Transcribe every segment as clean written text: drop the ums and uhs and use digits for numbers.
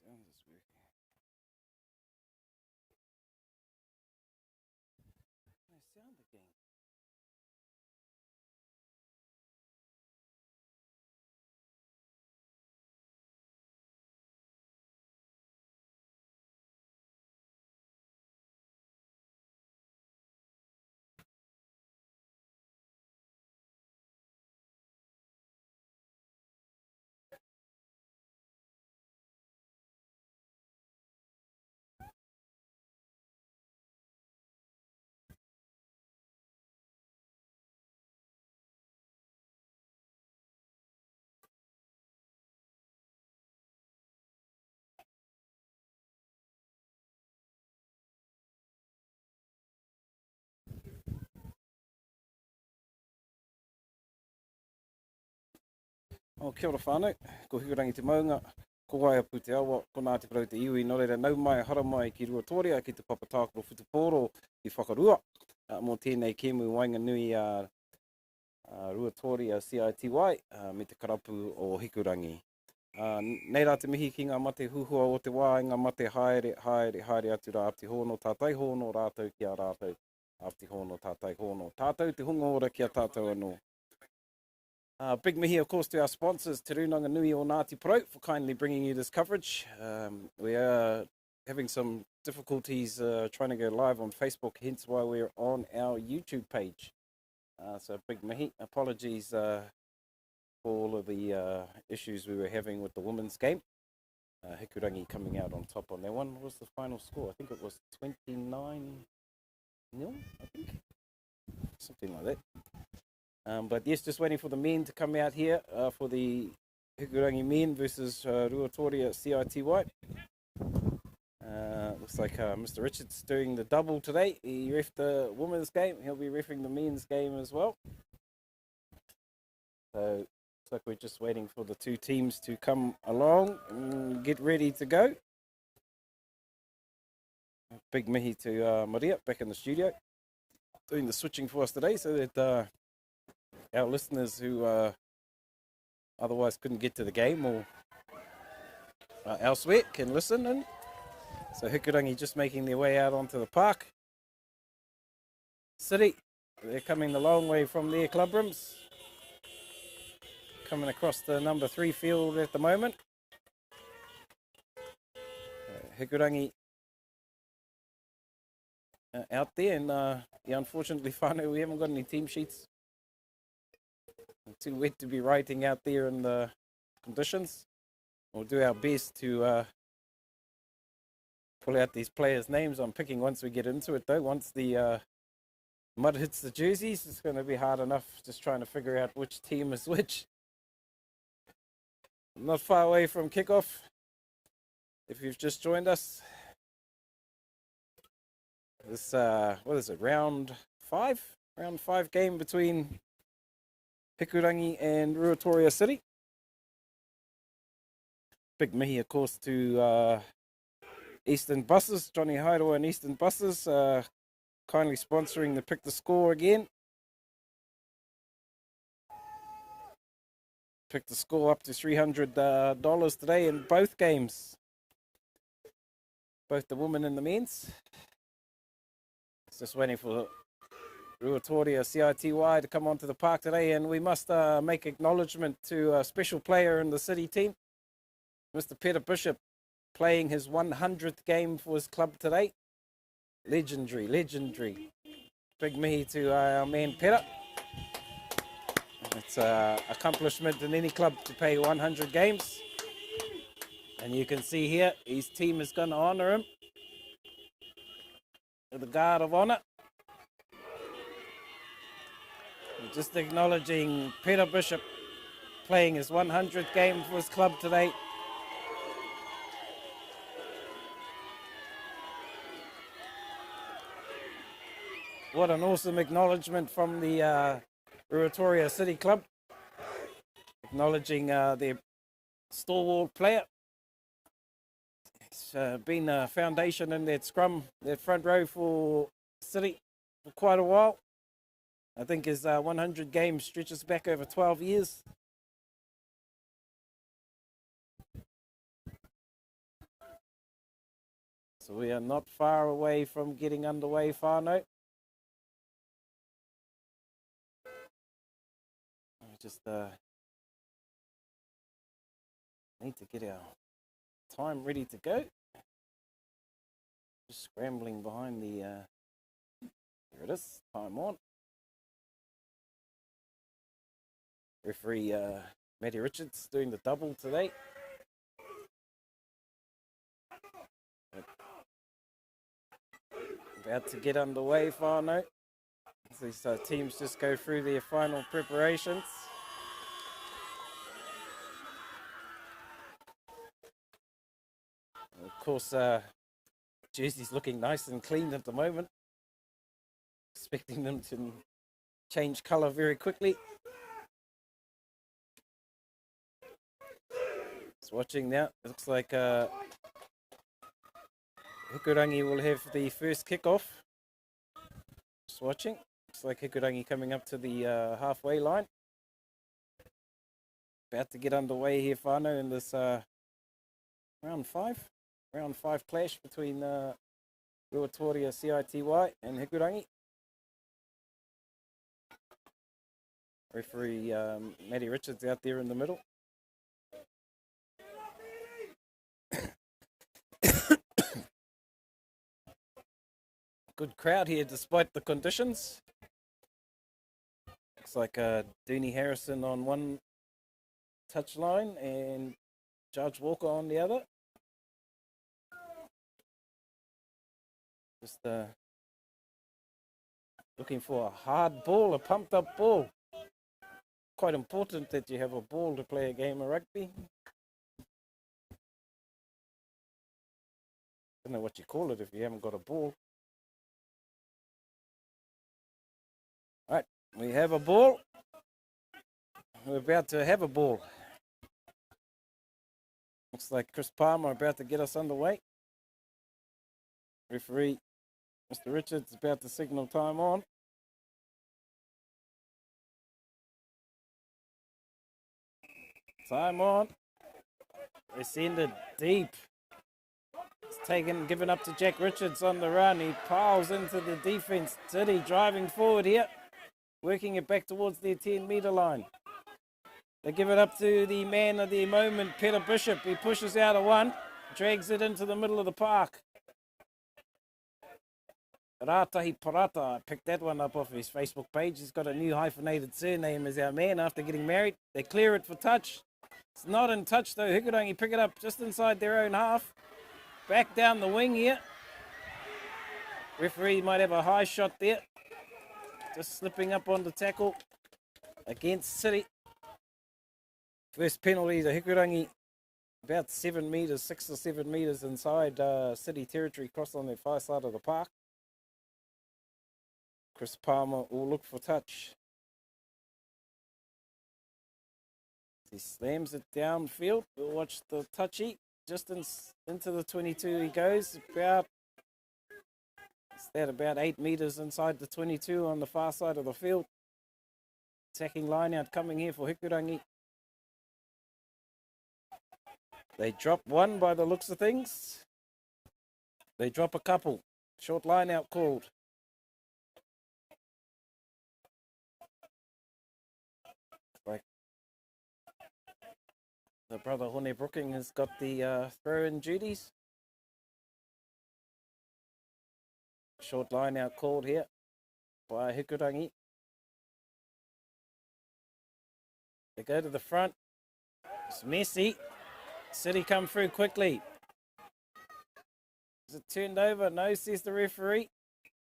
sound is working. No sound again. O kia ora whānau, ko Hikurangi te maunga, ko waia pu te awa, ko nā te parau te iwi, no reira nau mai, hara mai ki Ruatoria, ki te papatākoro whutupōro i whakarua. Mō tēnei kēmu wainga nui Ruatoria CITY, me te karapu o Hikurangi. Nei rā te mihi ki ngā mate huhua o te wā, ngā mate haere atu rā ati hono tātai hono rātou ki a rātou. Ati hono tātai hono. Tātou te hunga ora ki a tātou anō. Big mihi, of course, to our sponsors, Te Runanga Nui o Ngāti Pro, for kindly bringing you this coverage. We are having some difficulties trying to go live on Facebook, hence why we're on our YouTube page. So big mihi, apologies for all of the issues we were having with the women's game. Hikurangi coming out on top on that one. What was the final score? I think it was 29-0, I think. Something like that. But yes, just waiting for the men to come out here for the Hikurangi men versus Ruatoria CITY. Looks like Mr. Richards doing the double today. He reffed the women's game. He'll be reffing the men's game as well. So looks like we're just waiting for the two teams to come along and get ready to go. Big mihi to Maria back in the studio, doing the switching for us today so that our listeners who otherwise couldn't get to the game or elsewhere can listen in. So Hikurangi just making their way out onto the park. City, they're coming the long way from their club rooms. Coming across the number 3 field at the moment. Hikurangi out there, and yeah, unfortunately, whānau, we haven't got any team sheets. Too wet to be writing out there in the conditions. We'll do our best to pull out these players' names. I'm picking once we get into it, though. Once the mud hits the jerseys, it's going to be hard enough just trying to figure out which team is which. Not far away from kickoff. If you've just joined us, this what is it? Round 5 game between Hikurangi and Ruatoria City. Big mihi, of course, to Eastern Buses, Johnny Hairoa and Eastern Buses, kindly sponsoring the Pick the Score again. Pick the Score up to $300 today in both games, both the women and the men's. It's just waiting for Ruatoria CITY to come onto the park today, and we must make acknowledgement to a special player in the City team, Mr. Peter Bishop, playing his 100th game for his club today. Legendary. Big mihi to our man Peter. It's an accomplishment in any club to play 100 games. And you can see here, his team is going to honour him with the Guard of Honour. Just acknowledging Peter Bishop playing his 100th game for his club today. What an awesome acknowledgement from the Ruatoria City Club, acknowledging their stalwart player. It's been a foundation in that scrum, that front row for City for quite a while. I think his 100 games stretches back over 12 years. So we are not far away from getting underway, whānau. We just need to get our time ready to go. Just scrambling behind the, there it is, time on. Referee Matty Richards doing the double today. About to get underway, whānau. These teams just go through their final preparations. And of course, jersey's looking nice and clean at the moment. Expecting them to change colour very quickly. Just watching now. It looks like Hikurangi will have the first kickoff. Just watching. Looks like Hikurangi coming up to the halfway line. About to get underway here, whānau, in this round 5 clash between Ruatoria CITY and Hikurangi. Referee Matty Richards out there in the middle. Good crowd here despite the conditions. Looks like Dooney Harrison on one touchline and Judge Walker on the other. Just looking for a hard ball, a pumped up ball. Quite important that you have a ball to play a game of rugby. Don't know what you call it if you haven't got a ball. Right, we have a ball. We're about to have a ball. Looks like Chris Palmer about to get us underway. Referee Mr. Richards about to signal time on. Time on. They send it deep. It's given up to Jack Richards on the run. He piles into the defense. City driving forward here. Working it back towards their 10-metre line. They give it up to the man of the moment, Peter Bishop. He pushes out a one, drags it into the middle of the park. Ratahi Parata, I picked that one up off his Facebook page. He's got a new hyphenated surname as our man after getting married. They clear it for touch. It's not in touch though. Hikurangi pick it up just inside their own half. Back down the wing here. Referee might have a high shot there. Just slipping up on the tackle against City. First penalty to Hikurangi. About 7 metres, 6 or 7 metres inside City territory, cross on their far side of the park. Chris Palmer will look for touch. He slams it downfield. We'll watch the touchy. Distance into the 22 he goes. About 8 metres inside the 22 on the far side of the field. Attacking line out coming here for Hikurangi. They drop one by the looks of things. They drop a couple. Short line out called. Like the brother Hone Brooking has got the throw-in duties. Short line out called here by Hikurangi. They go to the front. It's messy. City come through quickly. Is it turned over? No, says the referee.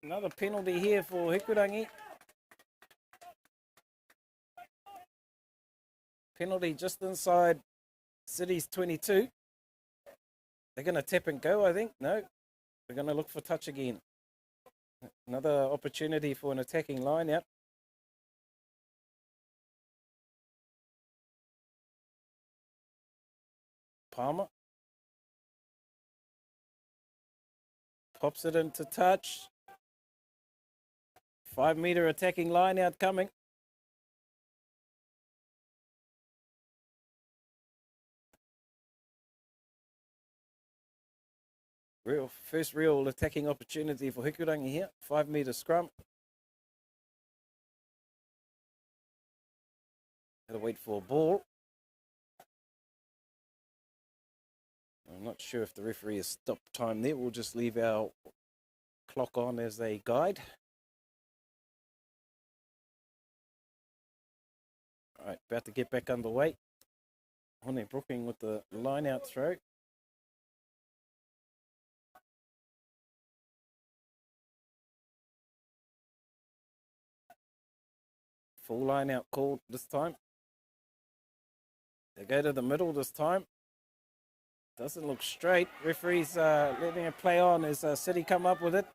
Another penalty here for Hikurangi. Penalty just inside City's 22. They're going to tap and go, I think. No, they're going to look for touch again. Another opportunity for an attacking line out. Palmer. Pops it into touch. 5 metre attacking line out coming. First real attacking opportunity for Hikurangi here. 5 metre scrum. Gotta wait for a ball. I'm not sure if the referee has stopped time there. We'll just leave our clock on as a guide. All right, about to get back underway. Hone Brooking with the line out throw. Full line out called this time. They go to the middle this time. Doesn't look straight. Referee's letting it play on as City come up with it.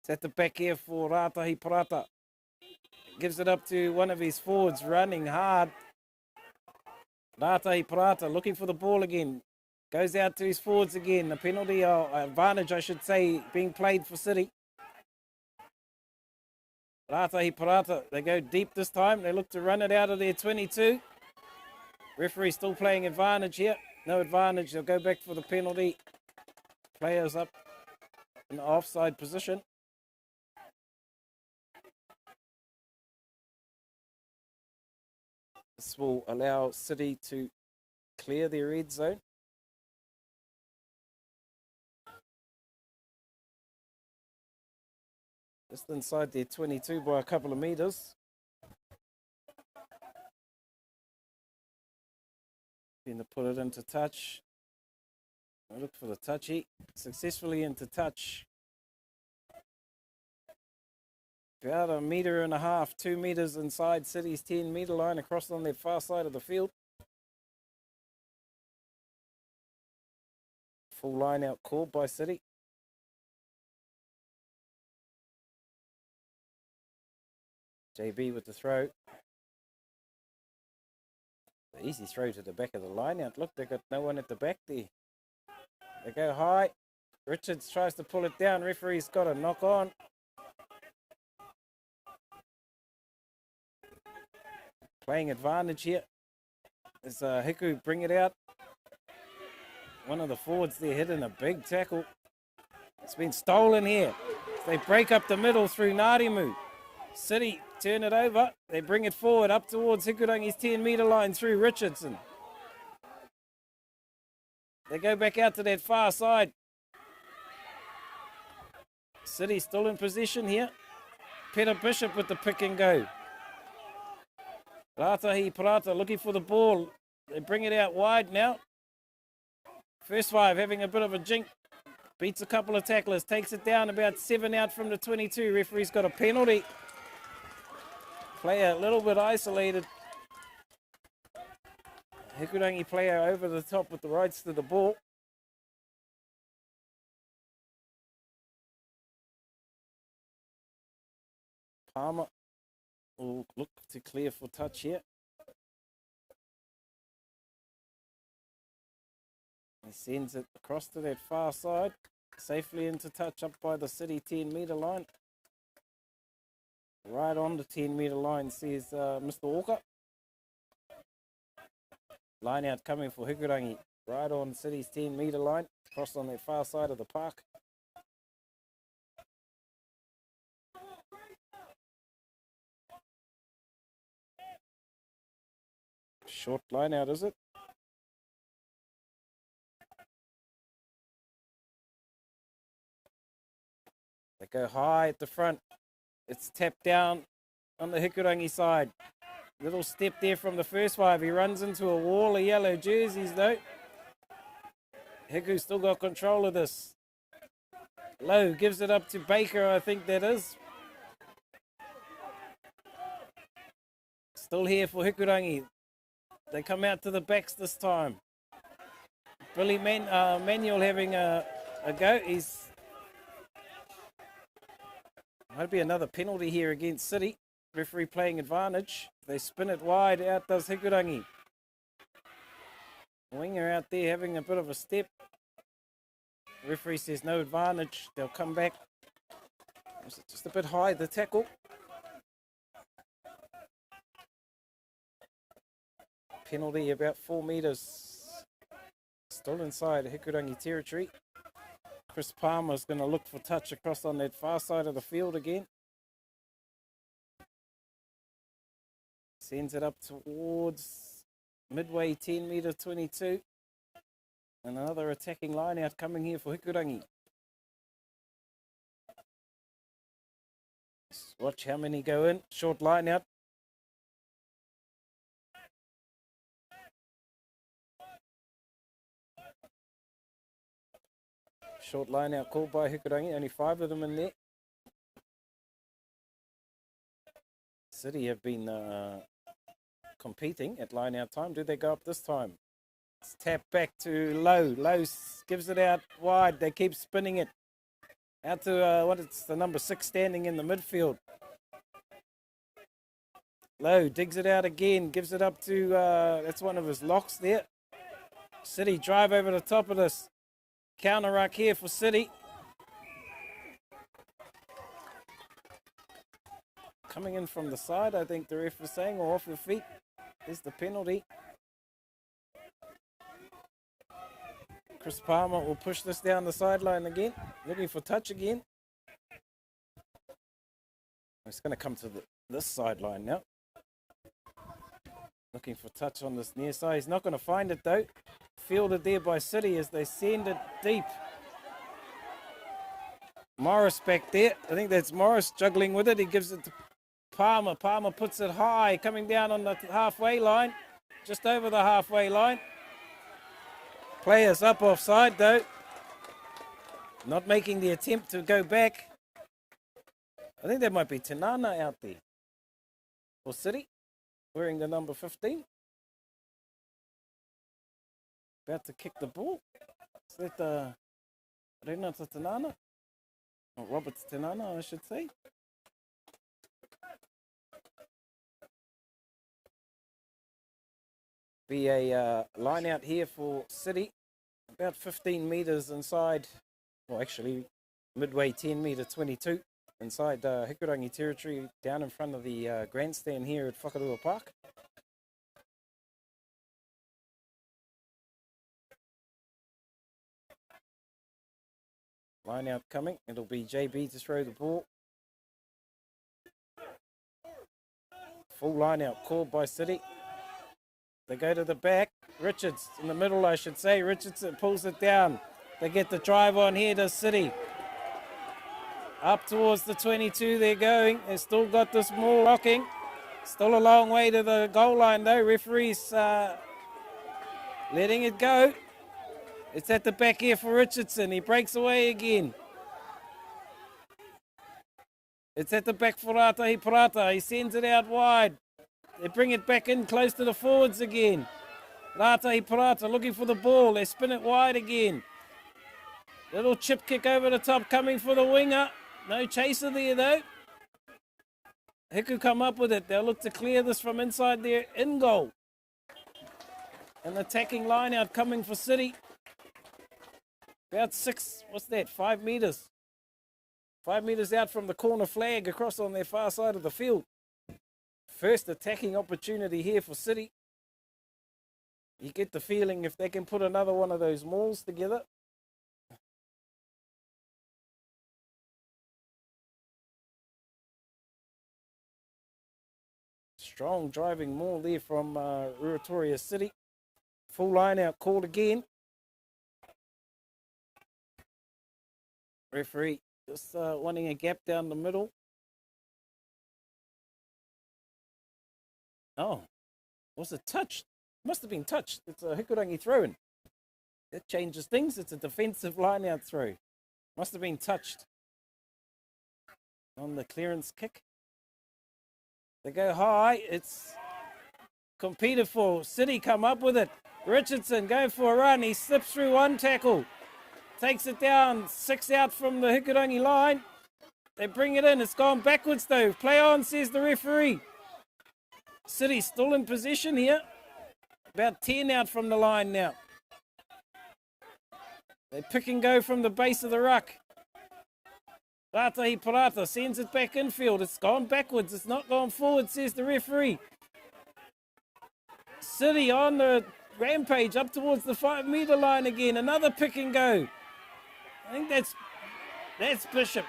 It's at the back here for Ratahi Parata. Gives it up to one of his forwards running hard. Ratahi Parata looking for the ball again. Goes out to his forwards again. A penalty advantage, I should say, being played for City. Ratahi Parata, they go deep this time. They look to run it out of their 22. Referee still playing advantage here. No advantage. They'll go back for the penalty. Players up in the offside position. This will allow City to clear their red zone. Just inside their 22 by a couple of metres. Then to put it into touch. I look for the touchy. Successfully into touch. About 1.5 meters, 2 metres inside City's 10 metre line across on their far side of the field. Full line out called by City. JB with the throw. The easy throw to the back of the line out. Look, they've got no one at the back there. They go high. Richards tries to pull it down. Referee's got a knock on. Playing advantage here. As Hiku bring it out. One of the forwards there hitting a big tackle. It's been stolen here. They break up the middle through Ngarimu. City turn it over. They bring it forward up towards Hikurangi's 10 metre line through Richardson. They go back out to that far side. City still in possession here. Peter Bishop with the pick and go. Ratahi Parata looking for the ball. They bring it out wide now. First 5 having a bit of a jink. Beats a couple of tacklers. Takes it down about 7 out from the 22. Referee's got a penalty. Player a little bit isolated. Hikurangi player over the top with the rights to the ball. Palmer will look to clear for touch here. He sends it across to that far side. Safely into touch up by the City 10 metre line. Right on the 10 metre line, says Mr. Walker. Line out coming for Hikurangi. Right on City's 10 metre line. Across on that far side of the park. Short line out, is it? They go high at the front. It's tapped down on the Hikurangi side. Little step there from the first 5. He runs into a wall of yellow jerseys though. Hiku still got control of this. Lowe gives it up to Baker, I think that is. Still here for Hikurangi. They come out to the backs this time. Billy Manuel having a go. Might be another penalty here against City. Referee playing advantage. They spin it wide. Out does Hikurangi. Winger out there having a bit of a step. Referee says no advantage. They'll come back. Just a bit high, the tackle. Penalty about 4 metres. Still inside Hikurangi territory. Chris Palmer's going to look for touch across on that far side of the field again. Sends it up towards midway 10 metre 22. And another attacking line out coming here for Hikurangi. Let's watch how many go in. Short line out. Short line out called by Hikurangi. Only 5 of them in there. City have been competing at line out time. Do they go up this time? It's tapped back to Low. Low gives it out wide. They keep spinning it. Out to, it's the number 6 standing in the midfield. Low digs it out again. Gives it up to, that's one of his locks there. City drive over the top of this. Counter ruck here for City. Coming in from the side, I think the ref was saying, or off your feet. Is the penalty. Chris Palmer will push this down the sideline again. Looking for touch again. It's going to come to this sideline now. Looking for touch on this near side. He's not going to find it though. Fielded there by City as they send it deep. Morris back there. I think that's Morris juggling with it. He gives it to Palmer. Palmer puts it high, coming down on the halfway line. Just over the halfway line. Players up offside though. Not making the attempt to go back. I think there might be Tanana out there for City, wearing the number 15. About to kick the ball. Is that Renata Tanana? Or Robert Tanana, I should say. Be a line out here for City. About 15 metres inside, well actually midway 10 metre 22. Inside Hikurangi territory, down in front of the grandstand here at Whakarua Park. Line out coming. It'll be JB to throw the ball. Full line out called by City. They go to the back. Richards in the middle, I should say. Richardson pulls it down. They get the drive on here to City. Up towards the 22 they're going. They've still got this maul rocking. Still a long way to the goal line though. Referee's letting it go. It's at the back here for Richardson. He breaks away again. It's at the back for Ratahi Parata. He sends it out wide. They bring it back in close to the forwards again. Ratahi Parata looking for the ball. They spin it wide again. Little chip kick over the top coming for the winger. No chaser there though. Hiku come up with it. They'll look to clear this from inside their in goal. An attacking line out coming for City. About 5 metres. 5 metres out from the corner flag across on their far side of the field. First attacking opportunity here for City. You get the feeling if they can put another one of those mauls together. Strong driving maul there from Ruatoria City. Full line out called again. Referee just wanting a gap down the middle. Oh, was it touched? Must have been touched. It's a Hikurangi throw-in. That changes things. It's a defensive line-out throw. Must have been touched on the clearance kick. They go high. It's competed for. City come up with it. Richardson going for a run. He slips through one tackle. Takes it down. 6 out from the Hikurangi line. They bring it in. It's gone backwards though. Play on, says the referee. City still in position here. About 10 out from the line now. They pick and go from the base of the ruck. Ratahi Parata sends it back infield. It's gone backwards. It's not gone forward, says the referee. City on the rampage up towards the 5 metre line again. Another pick and go. I think that's Bishop.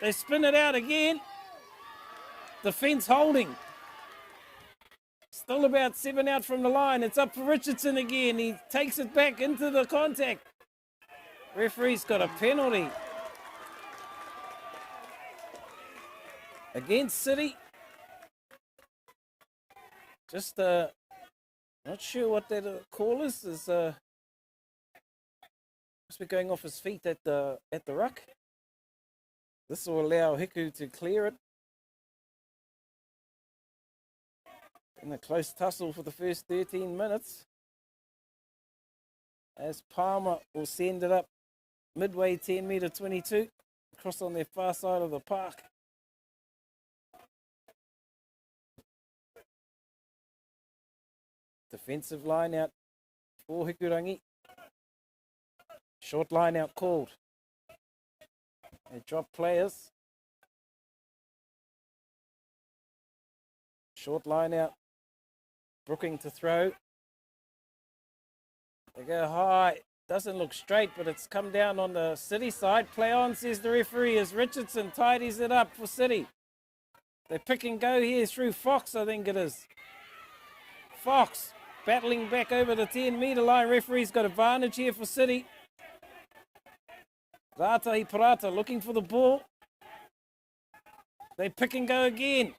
They spin it out again. Defence holding. Still about 7 out from the line. It's up for Richardson again. He takes it back into the contact. Referee's got a penalty against City. Just not sure what that call is. Must be going off his feet at the ruck. This will allow Hiku to clear it. In a close tussle for the first 13 minutes. As Palmer will send it up midway 10 metre 22 across on their far side of the park. Defensive line out for Hikurangi. Short line out called. They drop players. Short line out. Brooking to throw. They go high. Doesn't look straight, but it's come down on the City side. Play on, says the referee, as Richardson tidies it up for City. They pick and go here through Fox, I think it is. Fox battling back over the 10 metre line. Referee's got advantage here for City. Ratahi Parata looking for the ball. They pick and go again.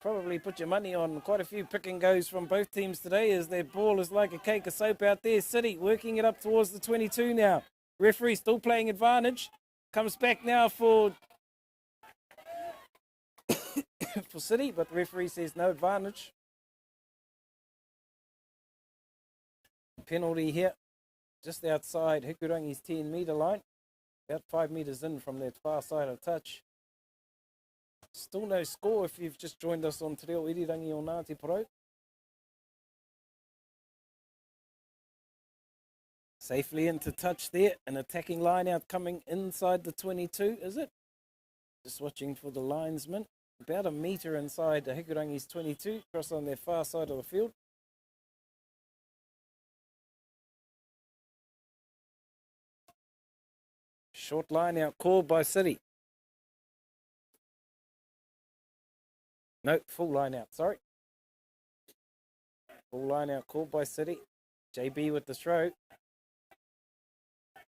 Probably put your money on quite a few pick and goes from both teams today, as their ball is like a cake of soap out there. City working it up towards the 22 now. Referee still playing advantage. Comes back now for for City, but the referee says no advantage. Penalty here, just outside Hikurangi's 10 metre line. About 5 metres in from that far side of touch. Still no score if you've just joined us on Te Reo Irirangi o Ngāti Porou. Safely into touch there. An attacking line out coming inside the 22, is it? Just watching for the linesman. About a metre inside the Hikurangi's 22, across on their far side of the field. Short line out called by City. No, full line out, sorry. Full line out called by City. JB with the throw.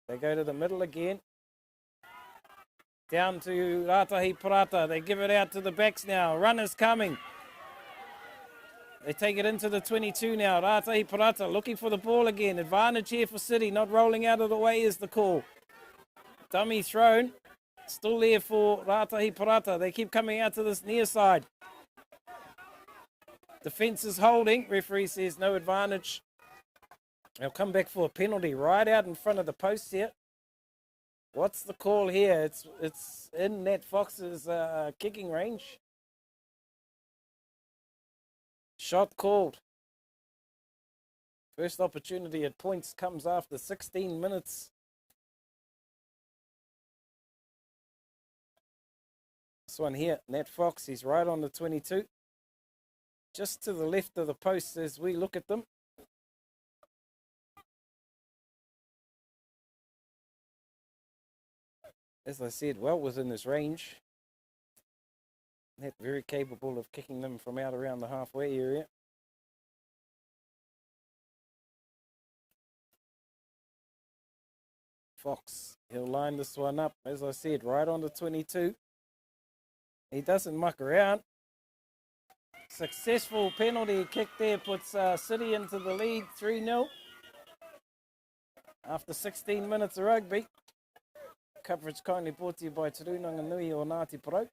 They go to the middle again. Down to Ratahi Parata. They give it out to the backs now. Runners coming. They take it into the 22 now. Ratahi Parata looking for the ball again. Advantage here for City. Not rolling out of the way is the call. Dummy thrown. Still there for Ratahi Parata. They keep coming out to this near side. Defence is holding. Referee says no advantage. They'll come back for a penalty right out in front of the post here. What's the call here? It's in Nat Fox's kicking range. Shot called. First opportunity at points comes after 16 minutes. This one here, Nat Fox, he's right on the 22. Just to the left of the post as we look at them. As I said, well within this range. Nat very capable of kicking them from out around the halfway area. Fox, he'll line this one up, as I said, right on the 22. He doesn't muck around. Successful penalty kick there puts City into the lead, 3-0. After 16 minutes of rugby. Coverage kindly brought to you by Te Runanga Nui o Ngāti Porou.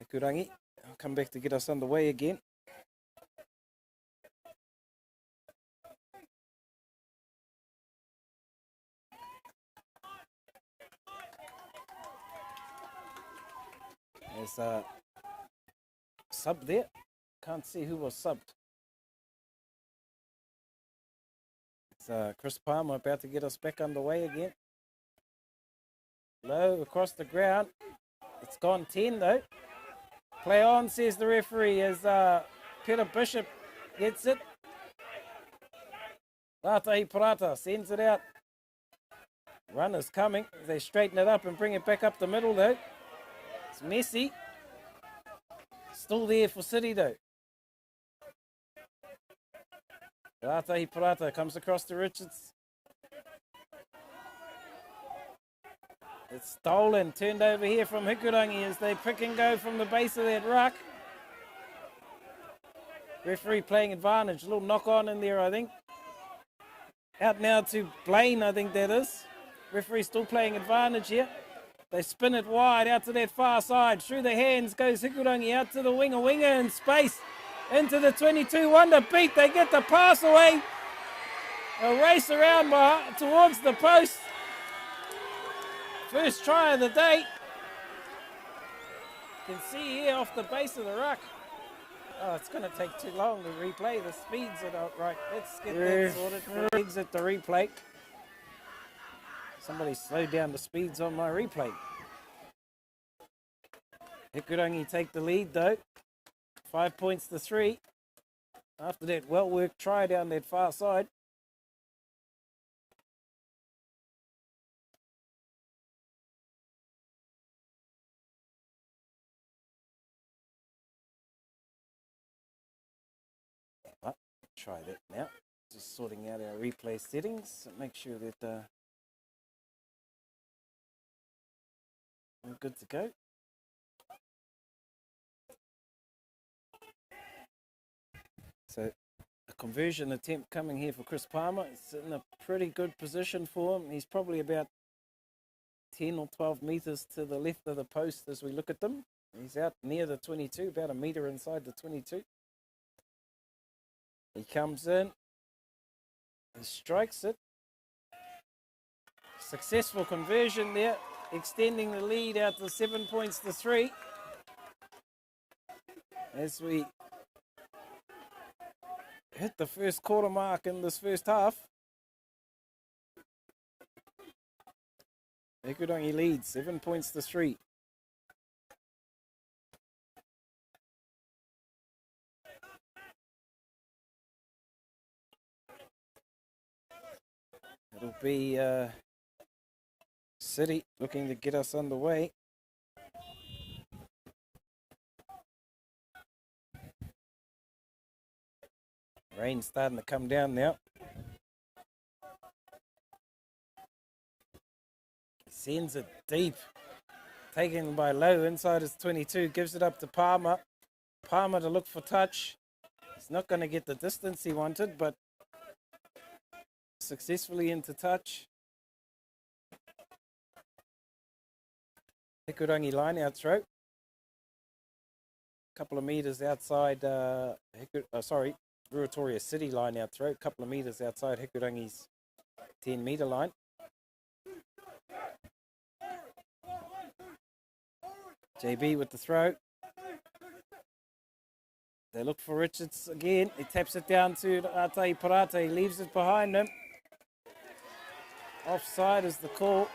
Hikurangi, I'll come back to get us underway again. There's a sub there. Can't see who was subbed. It's Chris Palmer about to get us back underway again. Low across the ground. It's gone 10 though. Play on, says the referee, as Peter Bishop gets it. Ratahi Parata sends it out. Runners coming. They straighten it up and bring it back up the middle though. It's messy. Still there for City though. Ratahi Parata comes across to Richards. It's stolen, turned over here from Hikurangi as they pick and go from the base of that ruck. Referee playing advantage, a little knock on in there I think. Out now to Blaine, I think that is. Referee still playing advantage here. They spin it wide out to that far side. Through the hands goes Hikurangi out to the winger. Winger in space. Into the 22. Wonder beat. They get the pass away. A race around towards the post. First try of the day. You can see here off the base of the ruck. Oh, it's going to take too long to replay. The speeds are not right. Let's get that sorted for exit the replay. Somebody slowed down the speeds on my replay. Hikurangi take the lead though. 5 points to 3. After that well-worked try down that far side. Try that now. Just sorting out our replay settings. Make sure that we're good to go. So a conversion attempt coming here for Chris Palmer. It's in a pretty good position for him. He's probably about 10 or 12 metres to the left of the post as we look at them. He's out near the 22, about a metre inside the 22. He comes in, he strikes it. Successful conversion there, extending the lead out to 7 points to 3. As we hit the first quarter mark in this first half. Hikurangi leads 7 points to 3. It'll be City looking to get us underway. Rain starting to come down now. Sends it deep. Taken by Low inside his 22. Gives it up to Palmer. Palmer to look for touch. He's not going to get the distance he wanted, but successfully into touch. Hikurangi line out throw. Couple of metres outside Ruatoria City line out throw. Couple of metres outside Hikurangi's 10 metre line. JB with the throw. They look for Richards again. He taps it down to Ratahi Parata. He leaves it behind him. Offside is the call.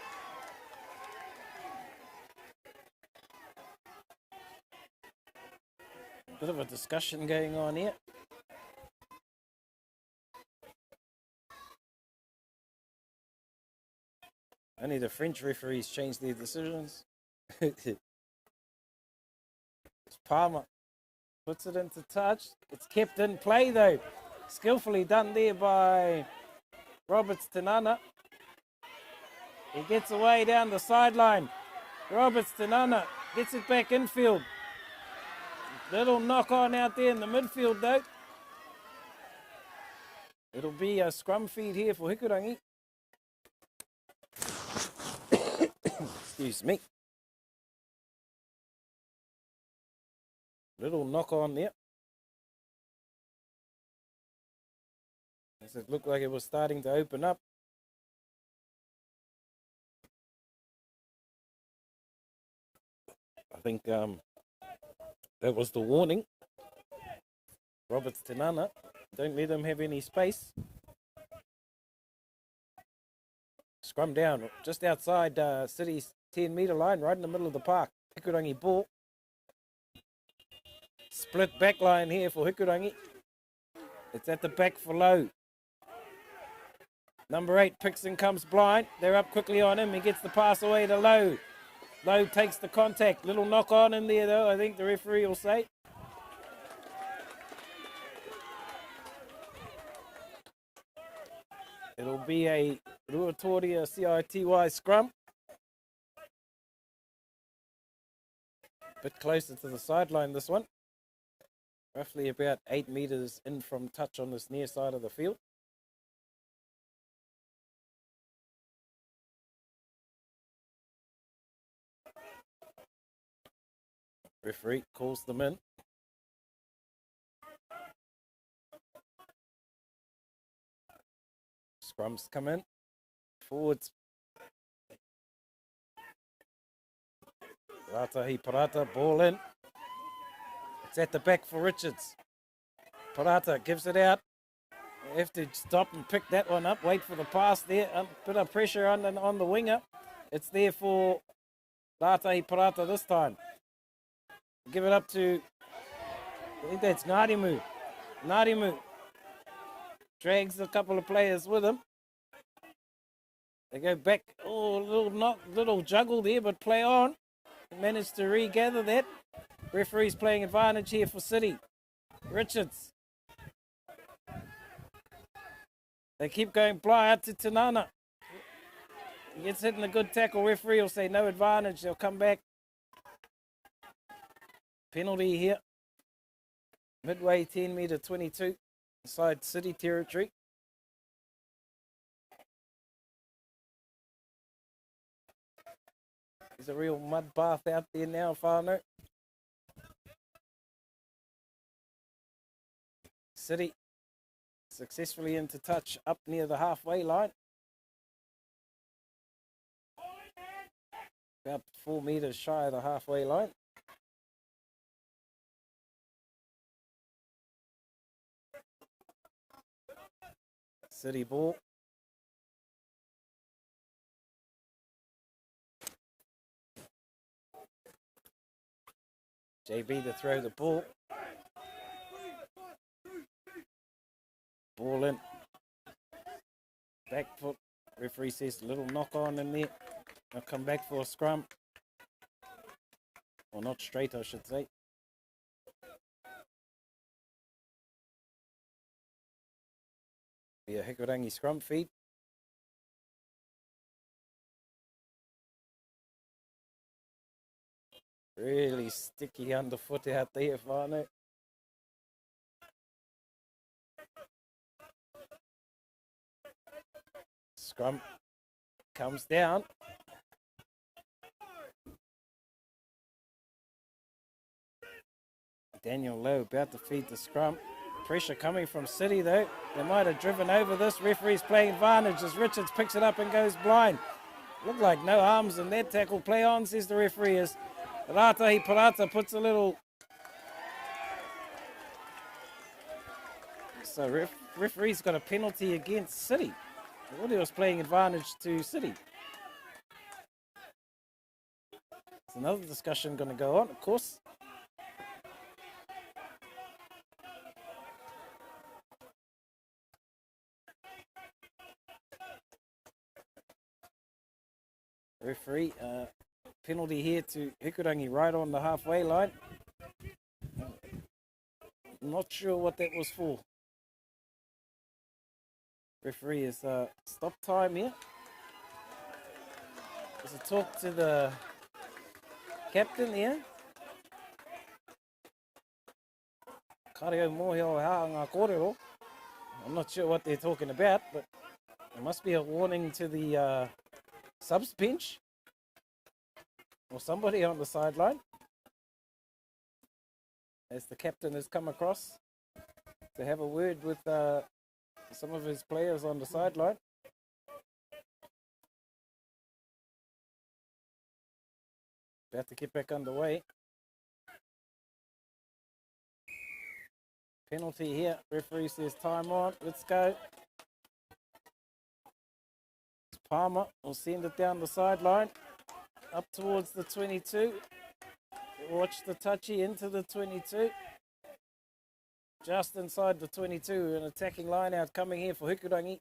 Bit of a discussion going on here. Only the French referees change their decisions. It's Palmer. Puts it into touch. It's kept in play though. Skillfully done there by Roberts Tanana. He gets away down the sideline. Roberts Tanana gets it back infield. Little knock on out there in the midfield though. It'll be a scrum feed here for Hikurangi. Excuse me. Little knock on there. As it looked like it was starting to open up. I think that was the warning. Roberts Tanana, don't let him have any space. Scrum down just outside City's 10-metre line, right in the middle of the park. Hikurangi ball. Split back line here for Hikurangi. It's at the back for Lowe. Number 8 picks and comes blind. They're up quickly on him. He gets the pass away to Lowe. Lowe takes the contact. Little knock on in there though, I think the referee will say. It'll be a Ruatoria CITY scrum. Bit closer to the sideline, this one. Roughly about 8 metres in from touch on this near side of the field. Referee calls them in. Scrums come in. Forwards. Ratahi Parata, ball in. It's at the back for Richards. Parata gives it out. You have to stop and pick that one up. Wait for the pass there. A bit of pressure on the winger. It's there for Ratahi Parata this time. Give it up to, I think that's Ngarimu. Ngarimu drags a couple of players with him. They go back. Oh, little juggle there, but play on. Managed to regather that. Referee's playing advantage here for City. Richards. They keep going blind out to Tanana. He gets hit in a good tackle. Referee will say no advantage. They'll come back. Penalty here. Midway 10-metre 22 inside City territory. There's a real mud bath out there now, whānau. City successfully into touch up near the halfway line. About 4 metres shy of the halfway line. City ball. JB to throw the ball. Ball in. Back foot. Referee says a little knock on in there. They'll come back for a scrum. Or not straight, I should say. Be a Hikurangi scrum feed. Really sticky underfoot out there, whānau. Scrum comes down. Daniel Lowe about to feed the scrum. Pressure coming from City though. They might have driven over this. Referee's playing advantage as Richards picks it up and goes blind. Looked like no arms in that tackle. Play on, says the referee. As Ratahi Parata puts a little... So referee's got a penalty against City. I thought he was playing advantage to City. There's another discussion going to go on, of course. Referee, penalty here to Hikurangi right on the halfway line. Not sure what that was for. Referee is stop time here. There's a talk to the captain here. Kareo mohio hanga kōrero. I'm not sure what they're talking about, but there must be a warning to the subs bench or somebody on the sideline as the captain has come across to have a word with some of his players on the sideline. About to get back underway. Penalty here. Referee says time on. Let's go. Palmer will send it down the sideline. up towards the 22. Watch the touchy into the 22. Just inside the 22, an attacking line out coming here for Hikurangi.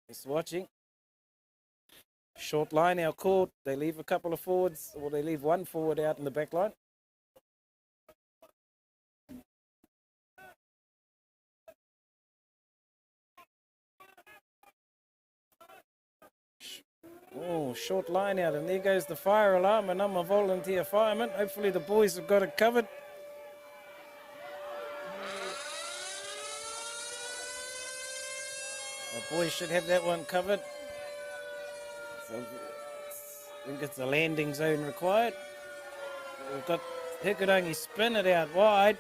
Just watching. Short line out caught. They leave a couple of forwards, or they leave one forward out in the back line. Oh, short line out, and there goes the fire alarm, and I'm a volunteer fireman. Hopefully the boys have got it covered. The boys should have that one covered. So I think it's a landing zone required. We've got Hikurangi spin it out wide.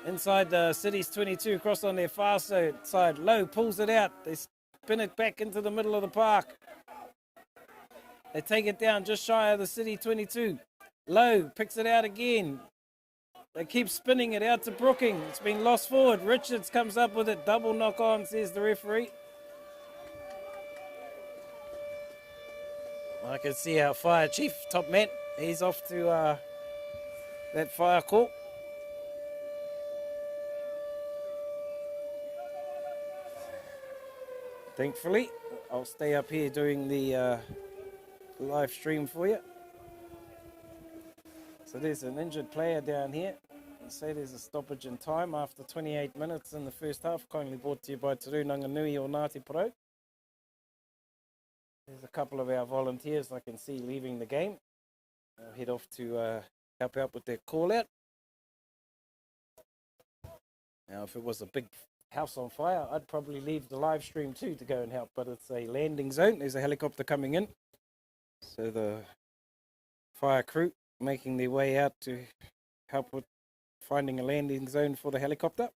Inside the City's 22, across on their far side. Low pulls it out. They spin it back into the middle of the park. They take it down just shy of the City 22. Low picks it out again. They keep spinning it out to Brooking. It's been lost forward. Richards comes up with it. Double knock on, says the referee. I can see our fire chief, top man. He's off to that fire call. Thankfully, I'll stay up here doing the live stream for you. So there's an injured player down here. Say there's a stoppage in time after 28 minutes in the first half. Kindly brought to you by Te Nui o Ngāti Porou. There's a couple of our volunteers I can see leaving the game. They'll head off to help out with their call out. Now, if it was a big house on fire, I'd probably leave the live stream too to go and help, but it's a landing zone. There's a helicopter coming in. So the fire crew making their way out to help with finding a landing zone for the helicopter.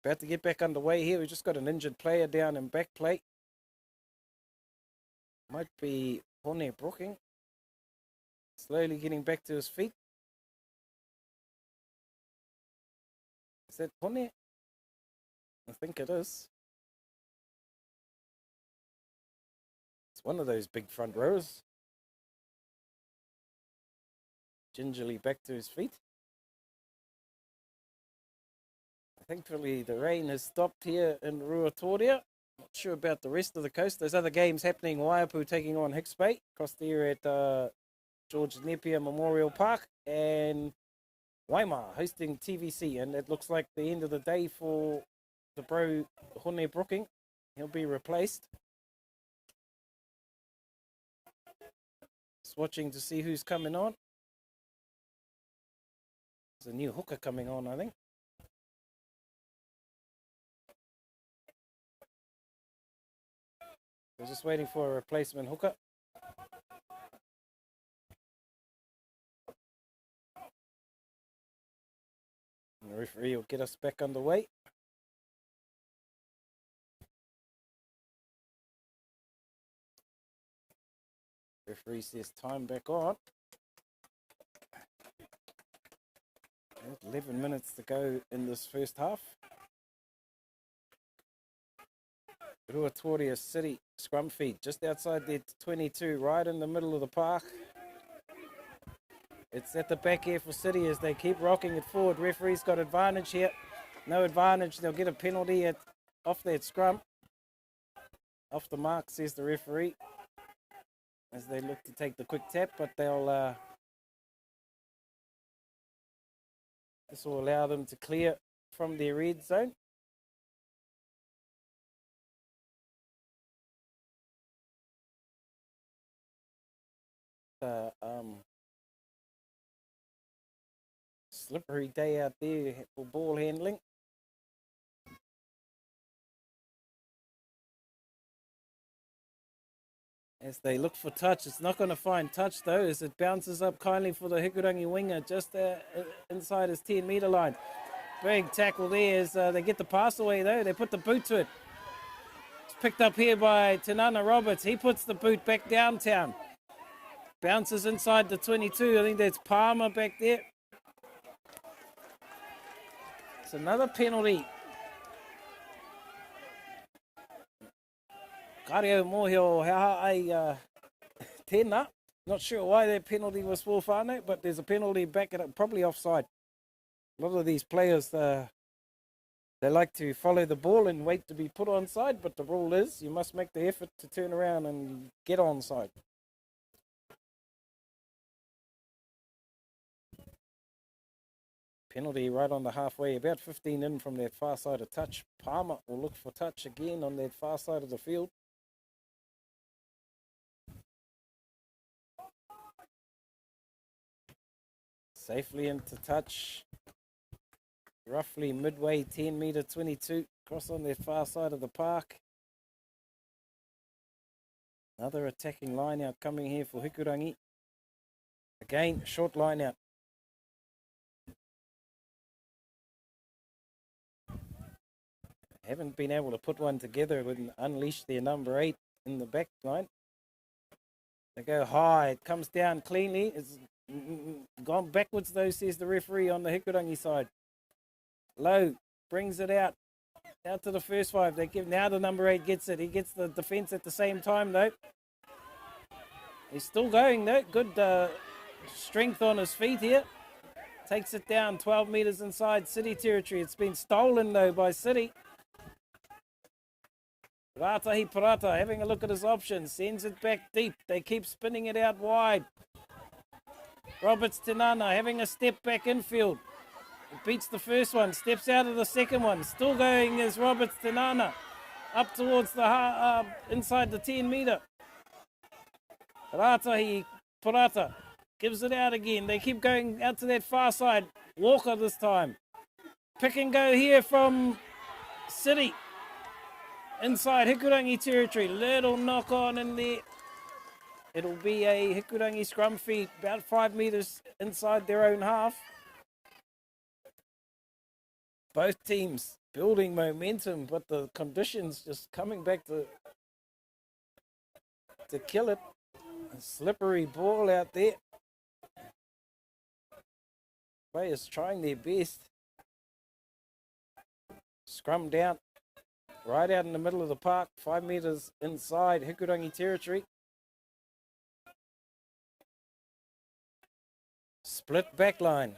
About to get back underway here. We've just got an injured player down in back plate. Might be Hone Brooking. Slowly getting back to his feet. Is that Hone? I think it is. It's one of those big front rows. Gingerly back to his feet. Thankfully, the rain has stopped here in Ruatoria. Not sure about the rest of the coast. There's other games happening. Waiapu taking on Hicks Bay across there at George Napier Memorial Park, and Waima hosting TVC. And it looks like the end of the day for the bro Hone Brooking. He'll be replaced. Just watching to see who's coming on. There's a new hooker coming on, I think. We're just waiting for a replacement hooker. And the referee will get us back underway. Referee says time back on. 11 minutes to go in this first half. Ruatoria City scrum feed just outside their 22, right in the middle of the park. It's at the back here for City as they keep rocking it forward. Referee's got advantage here. No advantage. They'll get a penalty off that scrum. Off the mark, says the referee, as they look to take the quick tap, but they'll this will allow them to clear from their red zone. Slippery day out there for ball handling. As they look for touch, it's not going to find touch though, as it bounces up kindly for the Hikurangi winger just inside his 10-metre line. Big tackle there as they get the pass away though. They put the boot to it. It's picked up here by Tinana Roberts. He puts the boot back downtown. Bounces inside the 22. I think that's Palmer back there. It's another penalty. Kareo Mohio Haha Tēnā. Not sure why that penalty was for whānau, but there's a penalty back at it, probably offside. A lot of these players, they like to follow the ball and wait to be put onside, but the rule is you must make the effort to turn around and get onside. Penalty right on the halfway, about 15 in from that far side of touch. Palmer will look for touch again on that far side of the field. Safely into touch. Roughly midway, 10 metre 22. Cross on that far side of the park. Another attacking line out coming here for Hikurangi. Again, short line out. Haven't been able to put one together and unleash their number 8 in the back line. They go high. It comes down cleanly. It's gone backwards though, says the referee on the Hikurangi side. Low brings it out to the first 5. They give now the number 8 gets it. He gets the defence at the same time though. He's still going though. Good strength on his feet here. Takes it down 12 metres inside City territory. It's been stolen though by City. Ratahi Parata having a look at his options. Sends it back deep. They keep spinning it out wide. Roberts Tinana having a step back infield. It beats the first one. Steps out of the second one. Still going is Roberts Tinana. Up towards the inside the 10 metre. Ratahi Parata gives it out again. They keep going out to that far side. Walker this time. Pick and go here from City. Inside Hikurangi territory. Little knock on in there. It'll be a Hikurangi scrum feed about 5 metres inside their own half. Both teams building momentum, but the conditions just coming back to kill it. A slippery ball out there. Players trying their best. Scrum down. Right out in the middle of the park. 5 metres inside Hikurangi territory. Split back line.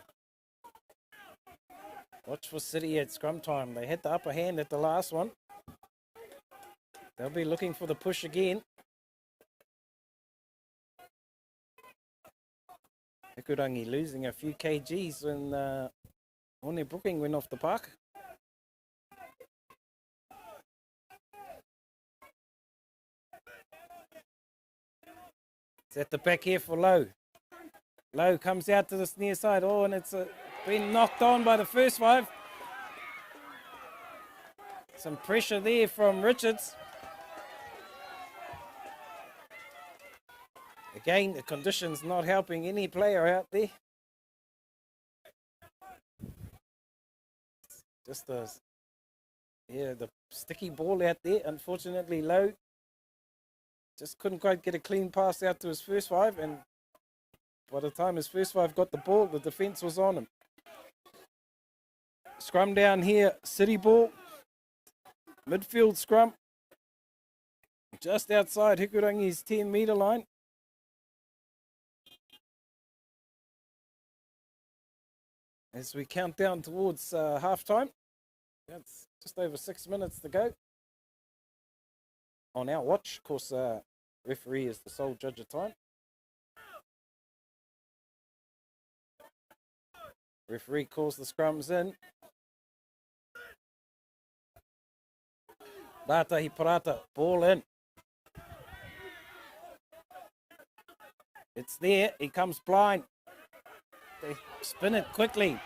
Watch for City at scrum time. They had the upper hand at the last one. They'll be looking for the push again. Hikurangi losing a few kgs when their booking went off the park. It's at the back here for Low. Low comes out to this near side. Oh, and it's been knocked on by the first 5. Some pressure there from Richards. Again, the conditions not helping any player out there. Just the sticky ball out there. Unfortunately, Low just couldn't quite get a clean pass out to his first 5, and by the time his first 5 got the ball, the defence was on him. Scrum down here, City ball. Midfield scrum. Just outside Hikurangi's 10 metre line. As we count down towards half time. That's just over 6 minutes to go. On our watch, of course, referee is the sole judge of time. Referee calls the scrums in. Ratahi Parata, ball in. It's there, he comes blind. They spin it quickly.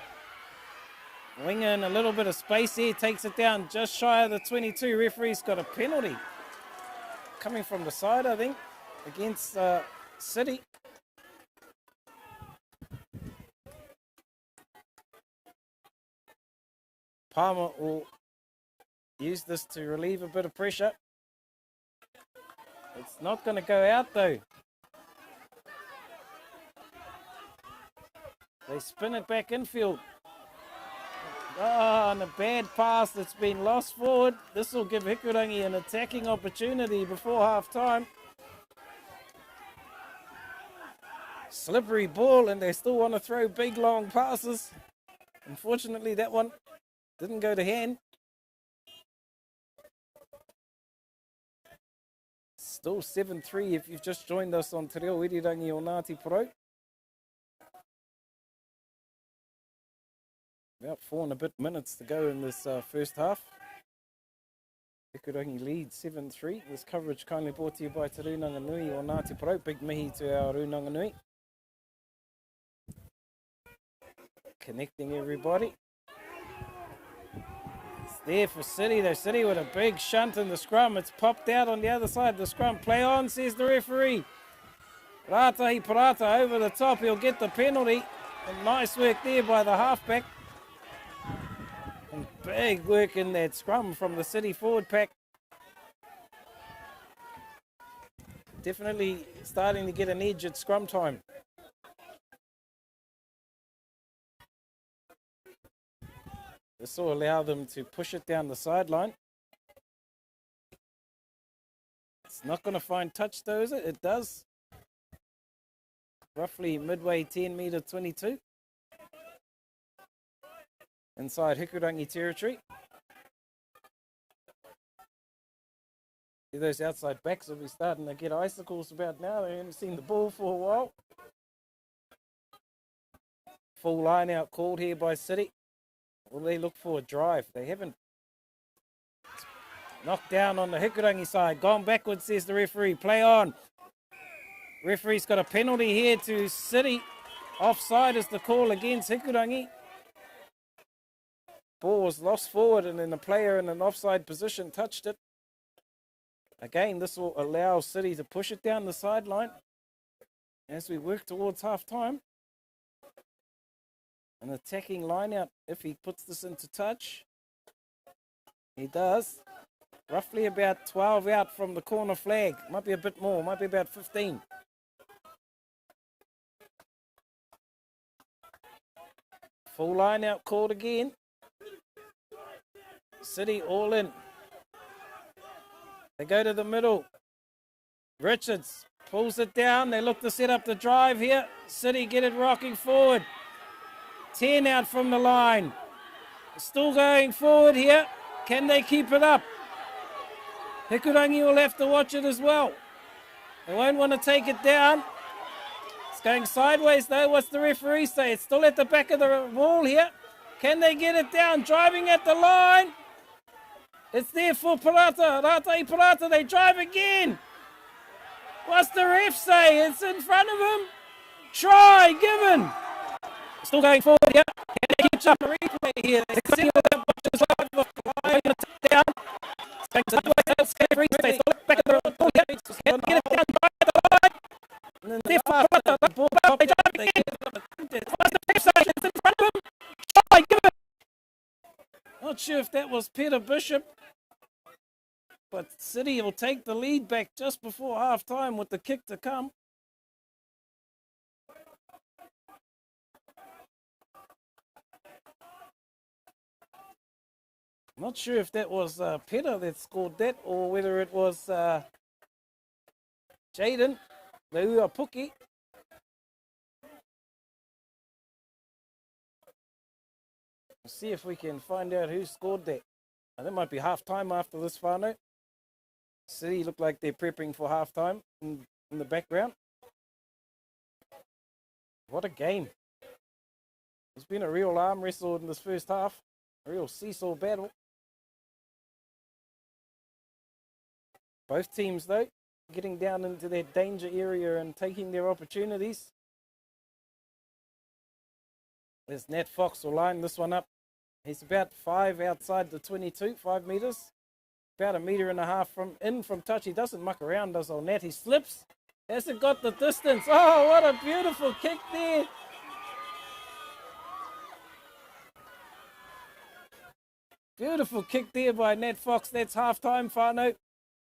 Wing in a little bit of space here, takes it down just shy of the 22. Referee's got a penalty. Coming from the side, I think, against City. Palmer will use this to relieve a bit of pressure. It's not going to go out though. They spin it back infield. Oh, and a bad pass that's been lost forward. This will give Hikurangi an attacking opportunity before half-time. Slippery ball, and they still want to throw big, long passes. Unfortunately, that one didn't go to hand. Still 7-3 if you've just joined us on Te Reo Irirangi o Ngāti Porou. About 4 and a bit minutes to go in this first half. Hikurangi lead 7-3. This coverage kindly brought to you by Te Runanga Nui o Ngāti Porou. Big mihi to our Runanga Nui. Connecting everybody. It's there for City. Though City with a big shunt in the scrum. It's popped out on the other side of the scrum. Play on, says the referee. Ratahi Parata over the top. He'll get the penalty. And nice work there by the halfback. And big work in that scrum from the City forward pack. Definitely starting to get an edge at scrum time. This will allow them to push it down the sideline. It's not going to find touch though, is it? It does. Roughly midway 10 metre 22. Inside Hikurangi territory. Those outside backs will be starting to get icicles about now. They haven't seen the ball for a while. Full line out called here by City. Will they look for a drive? They haven't. Knocked down on the Hikurangi side. Gone backwards, says the referee. Play on. Referee's got a penalty here to City. Offside is the call against Hikurangi. Ball was lost forward and then the player in an offside position touched it. Again, this will allow City to push it down the sideline as we work towards half-time. An attacking line out if he puts this into touch. He does. Roughly about 12 out from the corner flag. Might be a bit more, might be about 15. Full line out called again. City all in. They go to the middle. Richards pulls it down. They look to set up the drive here. City get it rocking forward. 10 out from the line. Still going forward here. Can they keep it up? Hikurangi will have to watch it as well. They won't want to take it down. It's going sideways though. What's the referee say? It's still at the back of the wall here. Can they get it down? Driving at the line. It's there for Parata. Ratai Parata. They drive again. What's the ref say? It's in front of him. Try given. Still going forward here. Can they keep up a replay here? They're sitting on that watches live off the line. Going to take down. It's going sideways. Referee say still at the back of the wall here. Can they get it down? Drive at the line. And then there for Parata. The ball out. They drive again. What's the ref say? It's in front of him. Try given. Not sure if that was Peter Bishop. But City will take the lead back just before half-time with the kick to come. Not sure if that was Peter that scored that or whether it was Jaden, the Uapuki. We'll see if we can find out who scored that. That might be half-time after this whānau. City look like they're prepping for half-time in the background. What a game. It's been a real arm wrestle in this first half. A real seesaw battle. Both teams, though, getting down into their danger area and taking their opportunities. There's Nat Fox will line this one up. He's about 5 outside the 22, 5 metres. About 1.5 metres from touch. He doesn't muck around, does old Nat. He slips. Hasn't got the distance. Oh, what a beautiful kick there. Beautiful kick there by Nat Fox. That's half-time, whānau.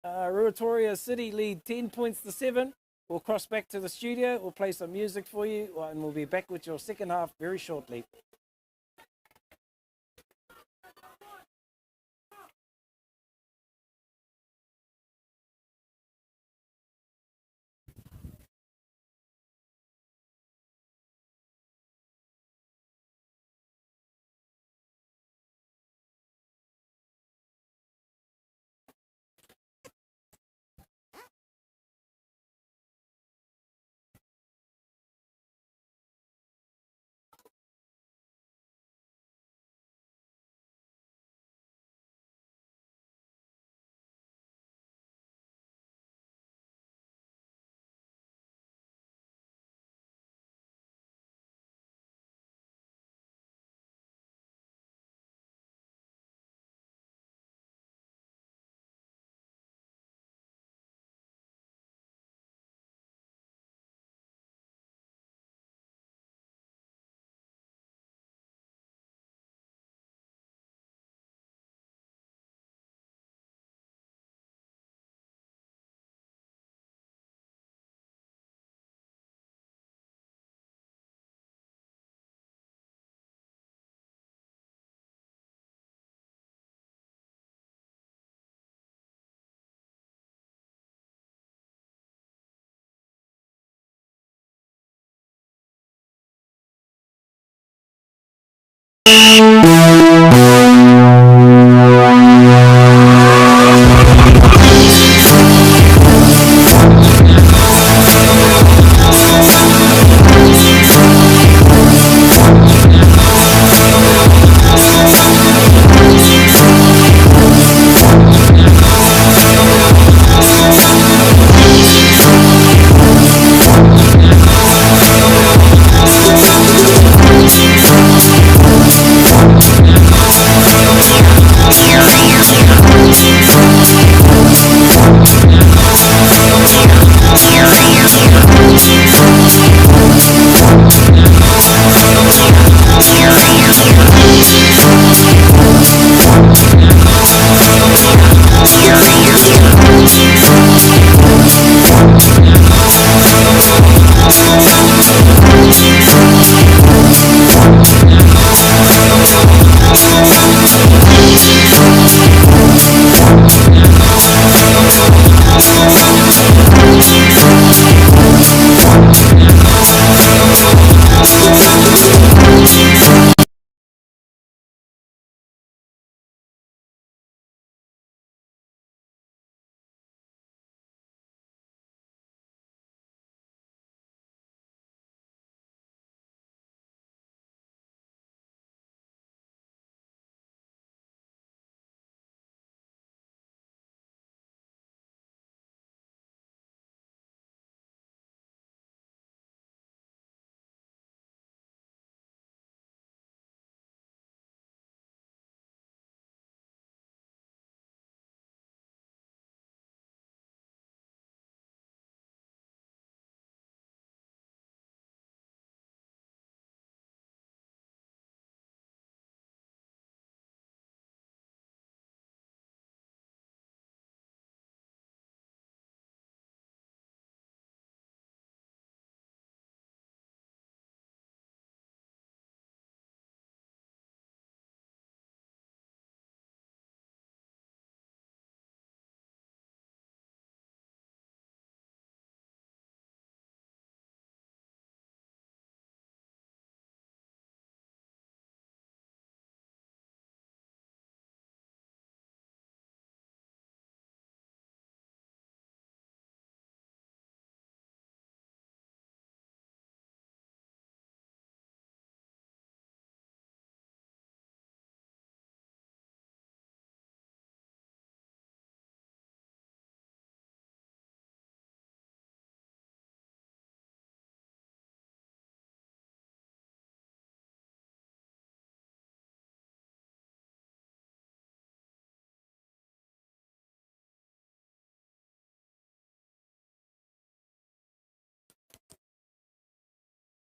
Ruatoria City lead 10 points to 7. We'll cross back to the studio. We'll play some music for you, and we'll be back with your second half very shortly.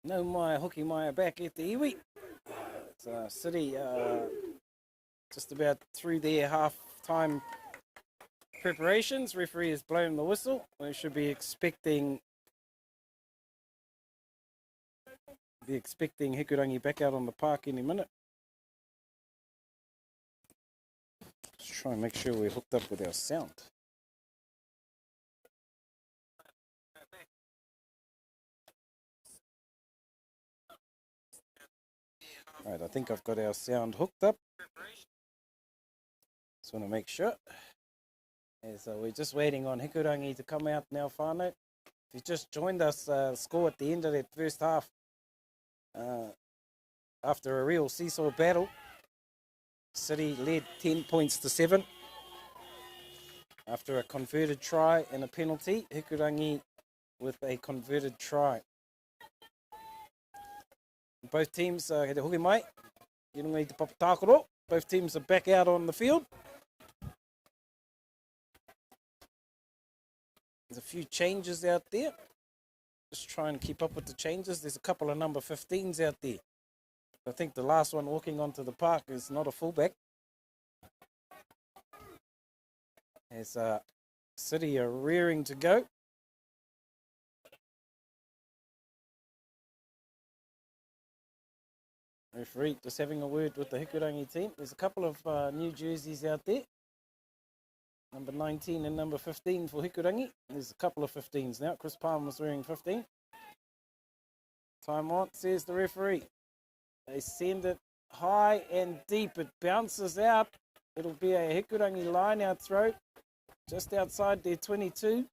No mai hoki mai back at the iwi. It's City just about through their half-time preparations. Referee has blown the whistle. We should be expecting Hikurangi back out on the park any minute. Let's try and make sure we're hooked up with our sound. All right, I think I've got our sound hooked up. Just want to make sure. And so we're just waiting on Hikurangi to come out now, whānau. If you just joined us, score at the end of that first half, after a real seesaw battle, City led 10 points to 7. After a converted try and a penalty, Hikurangi with a converted try. Both teams, he te hoki mai, i runga i te papatākoro. Both teams are back out on the field. There's a few changes out there. Just try and keep up with the changes. There's a couple of number 15s out there. I think the last one walking onto the park is not a fullback. As City are rearing to go. Referee just having a word with the Hikurangi team. There's a couple of new jerseys out there. Number 19 and number 15 for Hikurangi. There's a couple of 15s now. Chris Palm was wearing 15. Time on, says the referee. They send it high and deep. It bounces out. It'll be a Hikurangi line-out throw just outside their 22.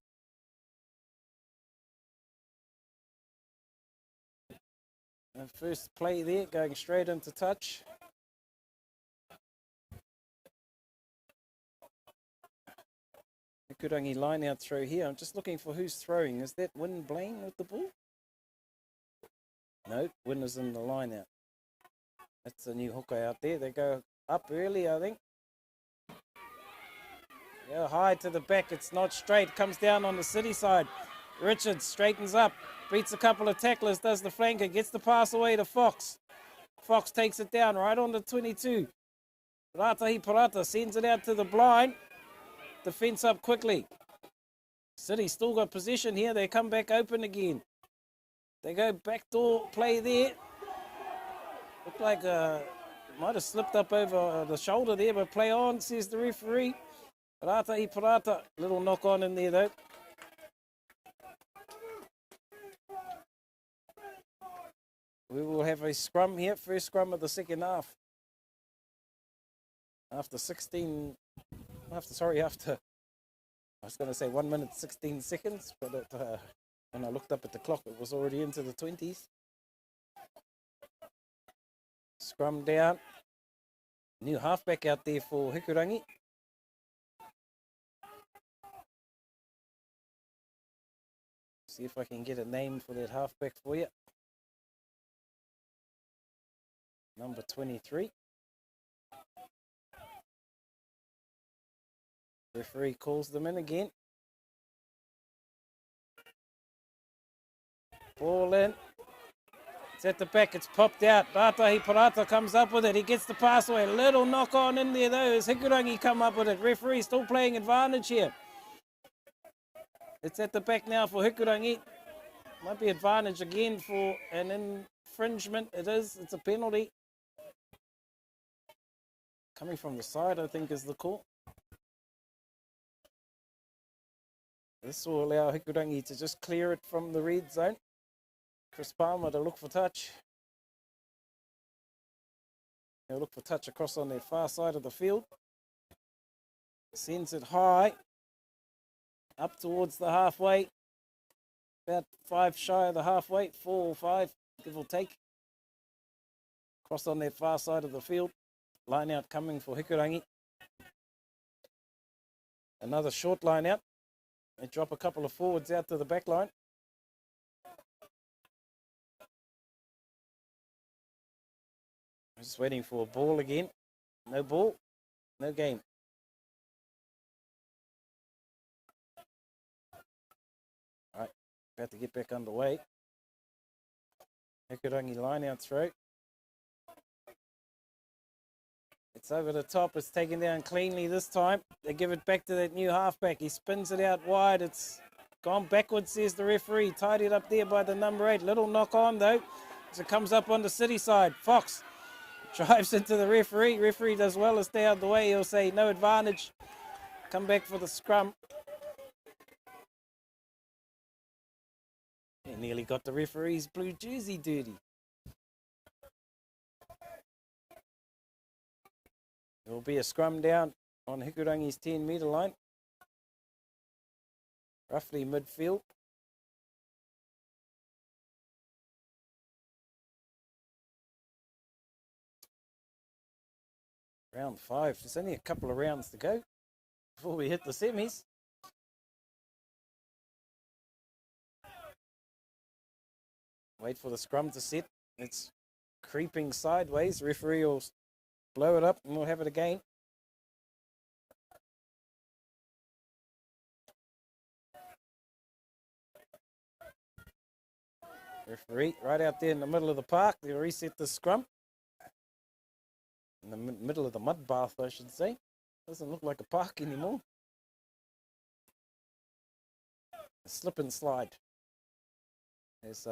And first play there, going straight into touch. Hikurangi line-out throw here. I'm just looking for who's throwing. Is that Win Blaine with the ball? No, Win is in the line-out. That's a new hooker out there. They go up early, I think. Go high to the back. It's not straight. Comes down on the city side. Richards straightens up. Beats a couple of tacklers. Does the flanker. Gets the pass away to Fox. Fox takes it down right on the 22. Ratahi Parata sends it out to the blind. Defense up quickly. City still got possession here. They come back open again. They go backdoor play there. Looked like might have slipped up over the shoulder there, but play on, says the referee. Ratahi Parata, little knock on in there though. We will have a scrum here, first scrum of the second half. After I was going to say 1 minute 16 seconds, but when I looked up at the clock, it was already into the 20s. Scrum down. New halfback out there for Hikurangi. See if I can get a name for that halfback for you. Number 23. Referee calls them in again. Ball in. It's at the back. It's popped out. Ratahi Parata comes up with it. He gets the pass away. A little knock on in there though. As Hikurangi come up with it. Referee still playing advantage here. It's at the back now for Hikurangi. Might be advantage again for an infringement. It is. It's a penalty. Coming from the side, I think, is the call. This will allow Hikurangi to just clear it from the red zone. Chris Palmer to look for touch. They'll look for touch across on their far side of the field. Sends it high. Up towards the halfway. About 5 shy of the halfway. 4 or 5, give or take. Cross on their far side of the field. Line out coming for Hikurangi. Another short line out. They drop a couple of forwards out to the back line. I'm just waiting for a ball again. No ball, no game. All right, about to get back underway. Hikurangi line out throw. It's over the top. It's taken down cleanly this time. They give it back to that new halfback. He spins it out wide. It's gone backwards, says the referee. Tidied up there by the number 8. Little knock on, though, as it comes up on the city side. Fox drives into the referee. Referee does well to stay out of the way. He'll say no advantage. Come back for the scrum. He nearly got the referee's blue jersey dirty. There will be a scrum down on Hikurangi's 10-metre line. Roughly midfield. Round 5. There's only a couple of rounds to go before we hit the semis. Wait for the scrum to set. It's creeping sideways. Referee will blow it up and we'll have it again. Referee right out there in the middle of the park. They'll reset the scrum. In the middle of the mud bath, I should say. Doesn't look like a park anymore. A slip and slide. There's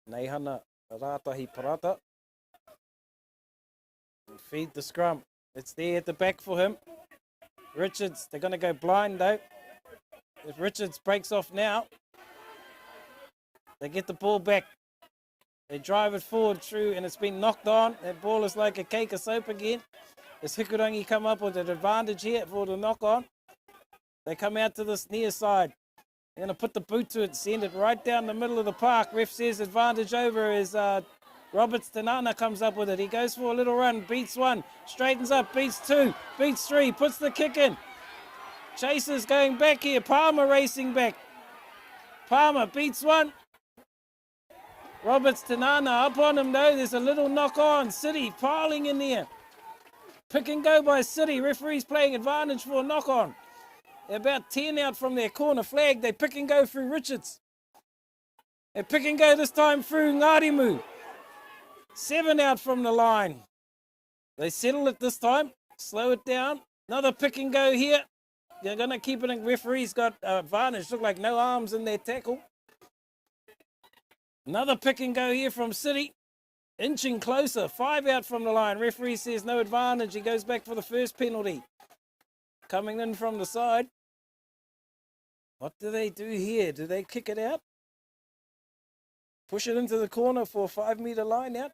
Neihana Ratahi Parata. And feed the scrum. It's there at the back for him. Richards, they're going to go blind though. If Richards breaks off now, they get the ball back. They drive it forward through, and it's been knocked on. That ball is like a cake of soap again. As Hikurangi come up with an advantage here for the knock on. They come out to this near side. They're going to put the boot to it, send it right down the middle of the park. Ref says advantage over as Roberts Tanana comes up with it. He goes for a little run, beats one, straightens up, beats two, beats three, puts the kick in. Chasers going back here. Palmer racing back. Palmer beats one. Roberts Tanana up on him though. There's a little knock on. City piling in there. Pick and go by City. Referee's playing advantage for a knock on. They're about 10 out from their corner flag. They pick and go through Richards. They pick and go this time through Ngarimu. 7 out from the line. They settle it this time. Slow it down. Another pick and go here. They're going to keep it in. Referee's got advantage. Look like no arms in their tackle. Another pick and go here from City. Inching closer. 5 out from the line. Referee says no advantage. He goes back for the first penalty. Coming in from the side. What do they do here? Do they kick it out? Push it into the corner for a 5-meter line out?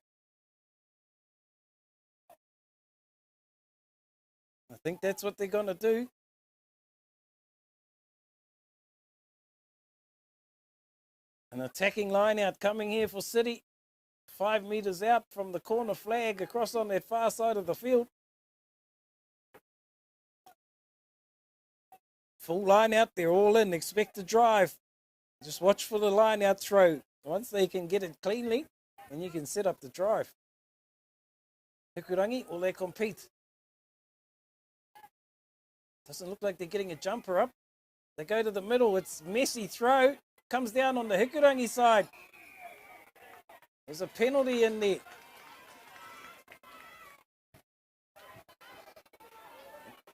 I think that's what they're going to do. An attacking line out coming here for City. 5 meters out from the corner flag across on that far side of the field. Full line out, they're all in. Expect to drive. Just watch for the line out throw. Once they can get it cleanly, then you can set up the drive. Hikurangi, will they compete? Doesn't look like they're getting a jumper up. They go to the middle. It's messy throw. Comes down on the Hikurangi side. There's a penalty in there.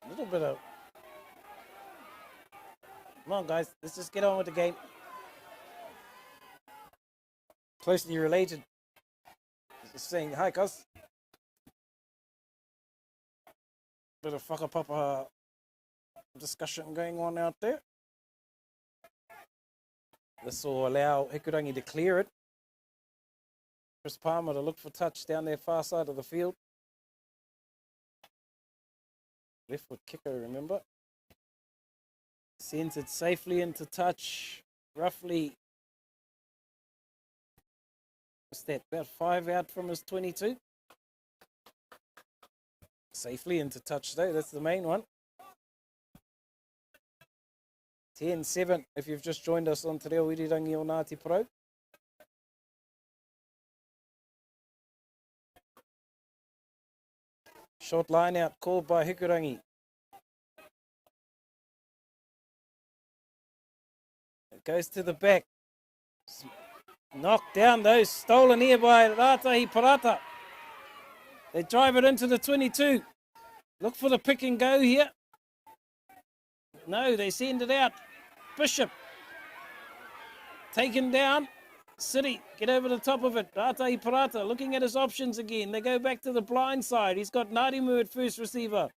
A little bit of... Come on, guys. Let's just get on with the game. Closely related. Just saying hi, cuz. Bit of whakapapa discussion going on out there. This will allow Hikurangi to clear it. Chris Palmer to look for touch down their far side of the field. Left foot kicker, remember. Sends it safely into touch. Roughly, what's that, about 5 out from his 22. Safely into touch though, that's the main one. 10-7 if you've just joined us on Te Reo Irirangi o Ngāti Pro. Short line out called by Hikurangi. It goes to the back. Knocked down though, stolen here by Ratahi Parata. They drive it into the 22. Look for the pick and go here. No, they send it out. Bishop. Taken down. City, get over the top of it. Ratahi Parata looking at his options again. They go back to the blind side. He's got Ngarimu at first receiver.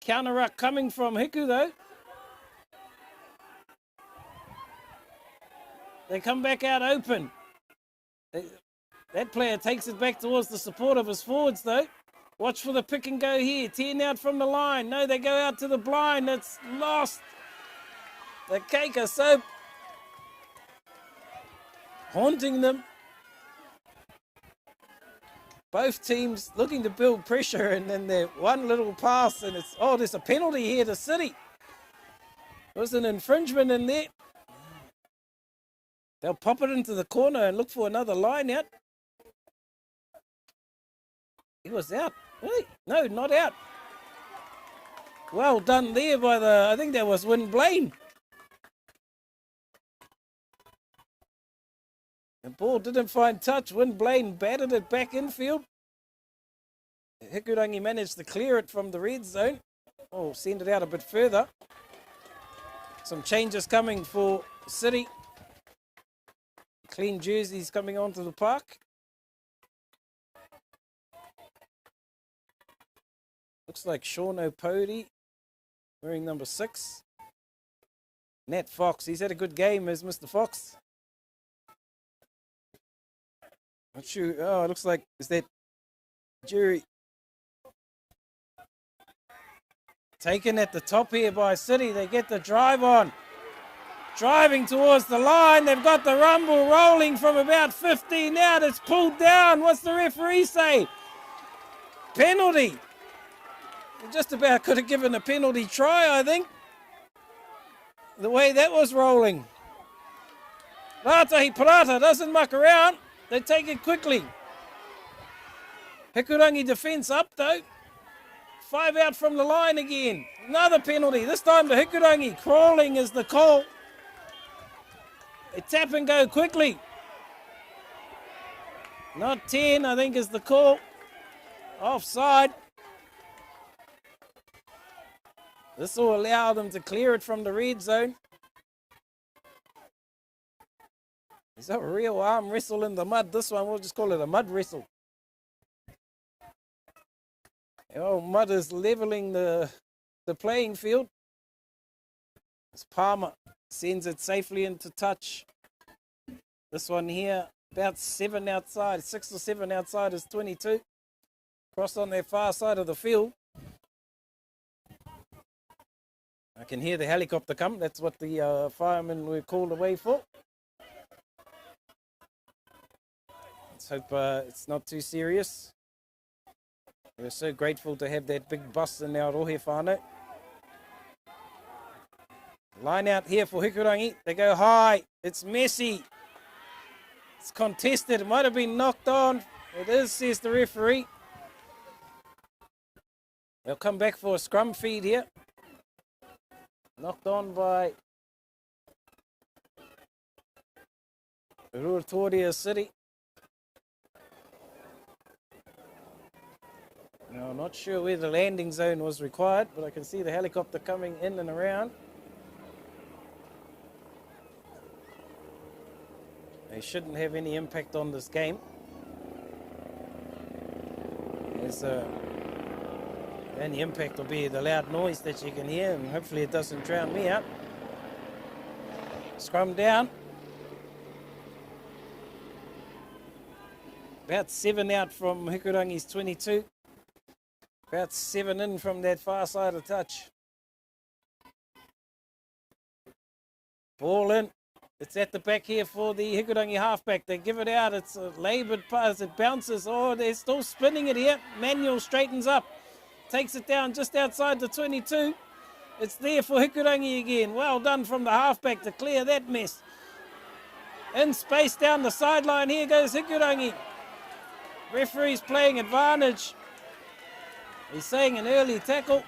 Counter ruck coming from Hiku though. They come back out open. That player takes it back towards the support of his forwards though. Watch for the pick and go here. 10 out from the line. No, they go out to the blind. It's lost. The cake of soap. Haunting them. Both teams looking to build pressure, and then they're one little pass and it's, oh, there's a penalty here to City. There's an infringement in there. They'll pop it into the corner and look for another line out. He was out. Really? No, not out. Well done there by I think that was Win Blaine. The ball didn't find touch. Win Blaine batted it back infield. Hikurangi managed to clear it from the red zone. Oh, send it out a bit further. Some changes coming for City. Clean jerseys coming onto the park. Looks like Sean Opody wearing number 6. Nat Fox, he's had a good game as Mr. Fox. Not sure. Oh, it looks like, is that Jerry taken at the top here by City? They get the drive on. Driving towards the line. They've got the rumble rolling from about 15 out. It's pulled down. What's the referee say? Penalty. Just about could have given a penalty try, I think. The way that was rolling. Ratahi Parata doesn't muck around. They take it quickly. Hikurangi defence up though. 5 out from the line again. Another penalty. This time to Hikurangi. Crawling is the call. They tap and go quickly. Not 10, I think, is the call. Offside. This will allow them to clear it from the red zone. It's a real arm wrestle in the mud. This one, we'll just call it a mud wrestle. Oh, mud is leveling the playing field. As Palmer sends it safely into touch. This one here, about 7 outside, 6 or 7 outside is 22. Cross on their far side of the field. I can hear the helicopter come. That's what the firemen were called away for. Let's hope it's not too serious. We're so grateful to have that big bus in our rohe whānau. Line out here for Hikurangi. They go high. It's messy. It's contested. It might have been knocked on. It is, says the referee. They'll come back for a scrum feed here. Knocked on by Ruatoria City. Now, I'm not sure where the landing zone was required, but I can see the helicopter coming in and around. They shouldn't have any impact on this game. There's any impact will be the loud noise that you can hear, and hopefully it doesn't drown me out. Scrum down. About 7 out from Hikurangi's 22. About 7 in from that far side of touch. Ball in. It's at the back here for the Hikurangi halfback. They give it out. It's a laboured pass. It bounces. Oh, they're still spinning it here. Manuel straightens up. Takes it down just outside the 22. It's there for Hikurangi again. Well done from the halfback to clear that mess. In space down the sideline. Here goes Hikurangi. Referee's playing advantage. He's saying an early tackle.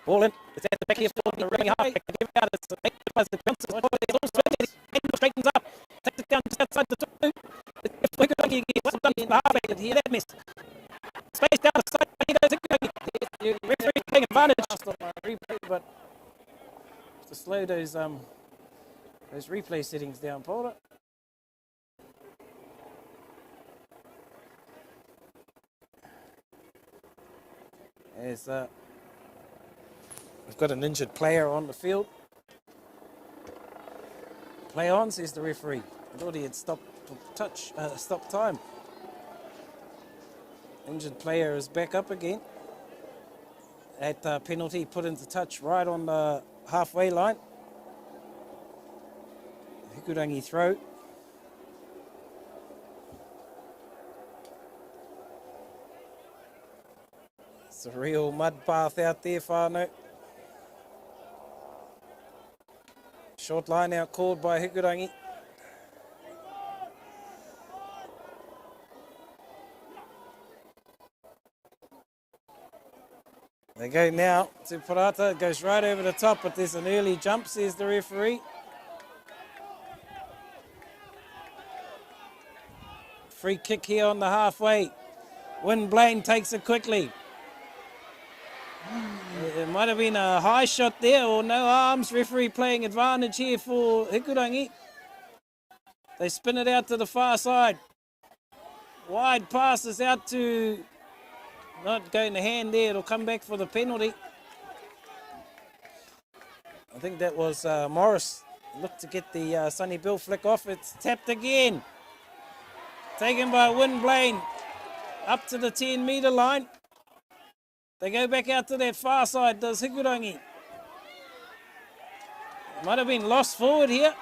Ball in. It's at the back here for the Hikurangi halfback. They give it out. It's a big buzz. It bounces. It's all spinning. Manuel straightens up. Takes it down just outside the 22. It's for Hikurangi again. Well done from the halfback to hear that mess. Space down the side. The referee taking advantage of my replay, but to slow those replay settings down, Paula. As we've got an injured player on the field. Play on, says the referee. I thought he had stopped time. Injured player is back up again. At penalty put into touch right on the halfway line. Hikurangi throw. It's a real mud path out there, whānau. Short line out called by Hikurangi. They go now to Parata. It goes right over the top, but there's an early jump, says the referee. Free kick here on the halfway. Win Blaine takes it quickly. It might have been a high shot there or no arms. Referee playing advantage here for Hikurangi. They spin it out to the far side. Wide passes out to... Not going to hand there. It'll come back for the penalty. I think that was Morris. Looked to get the Sonny Bill flick off. It's tapped again. Taken by Win Blaine. Up to the 10-metre line. They go back out to that far side, does Hikurangi. Might have been lost forward here.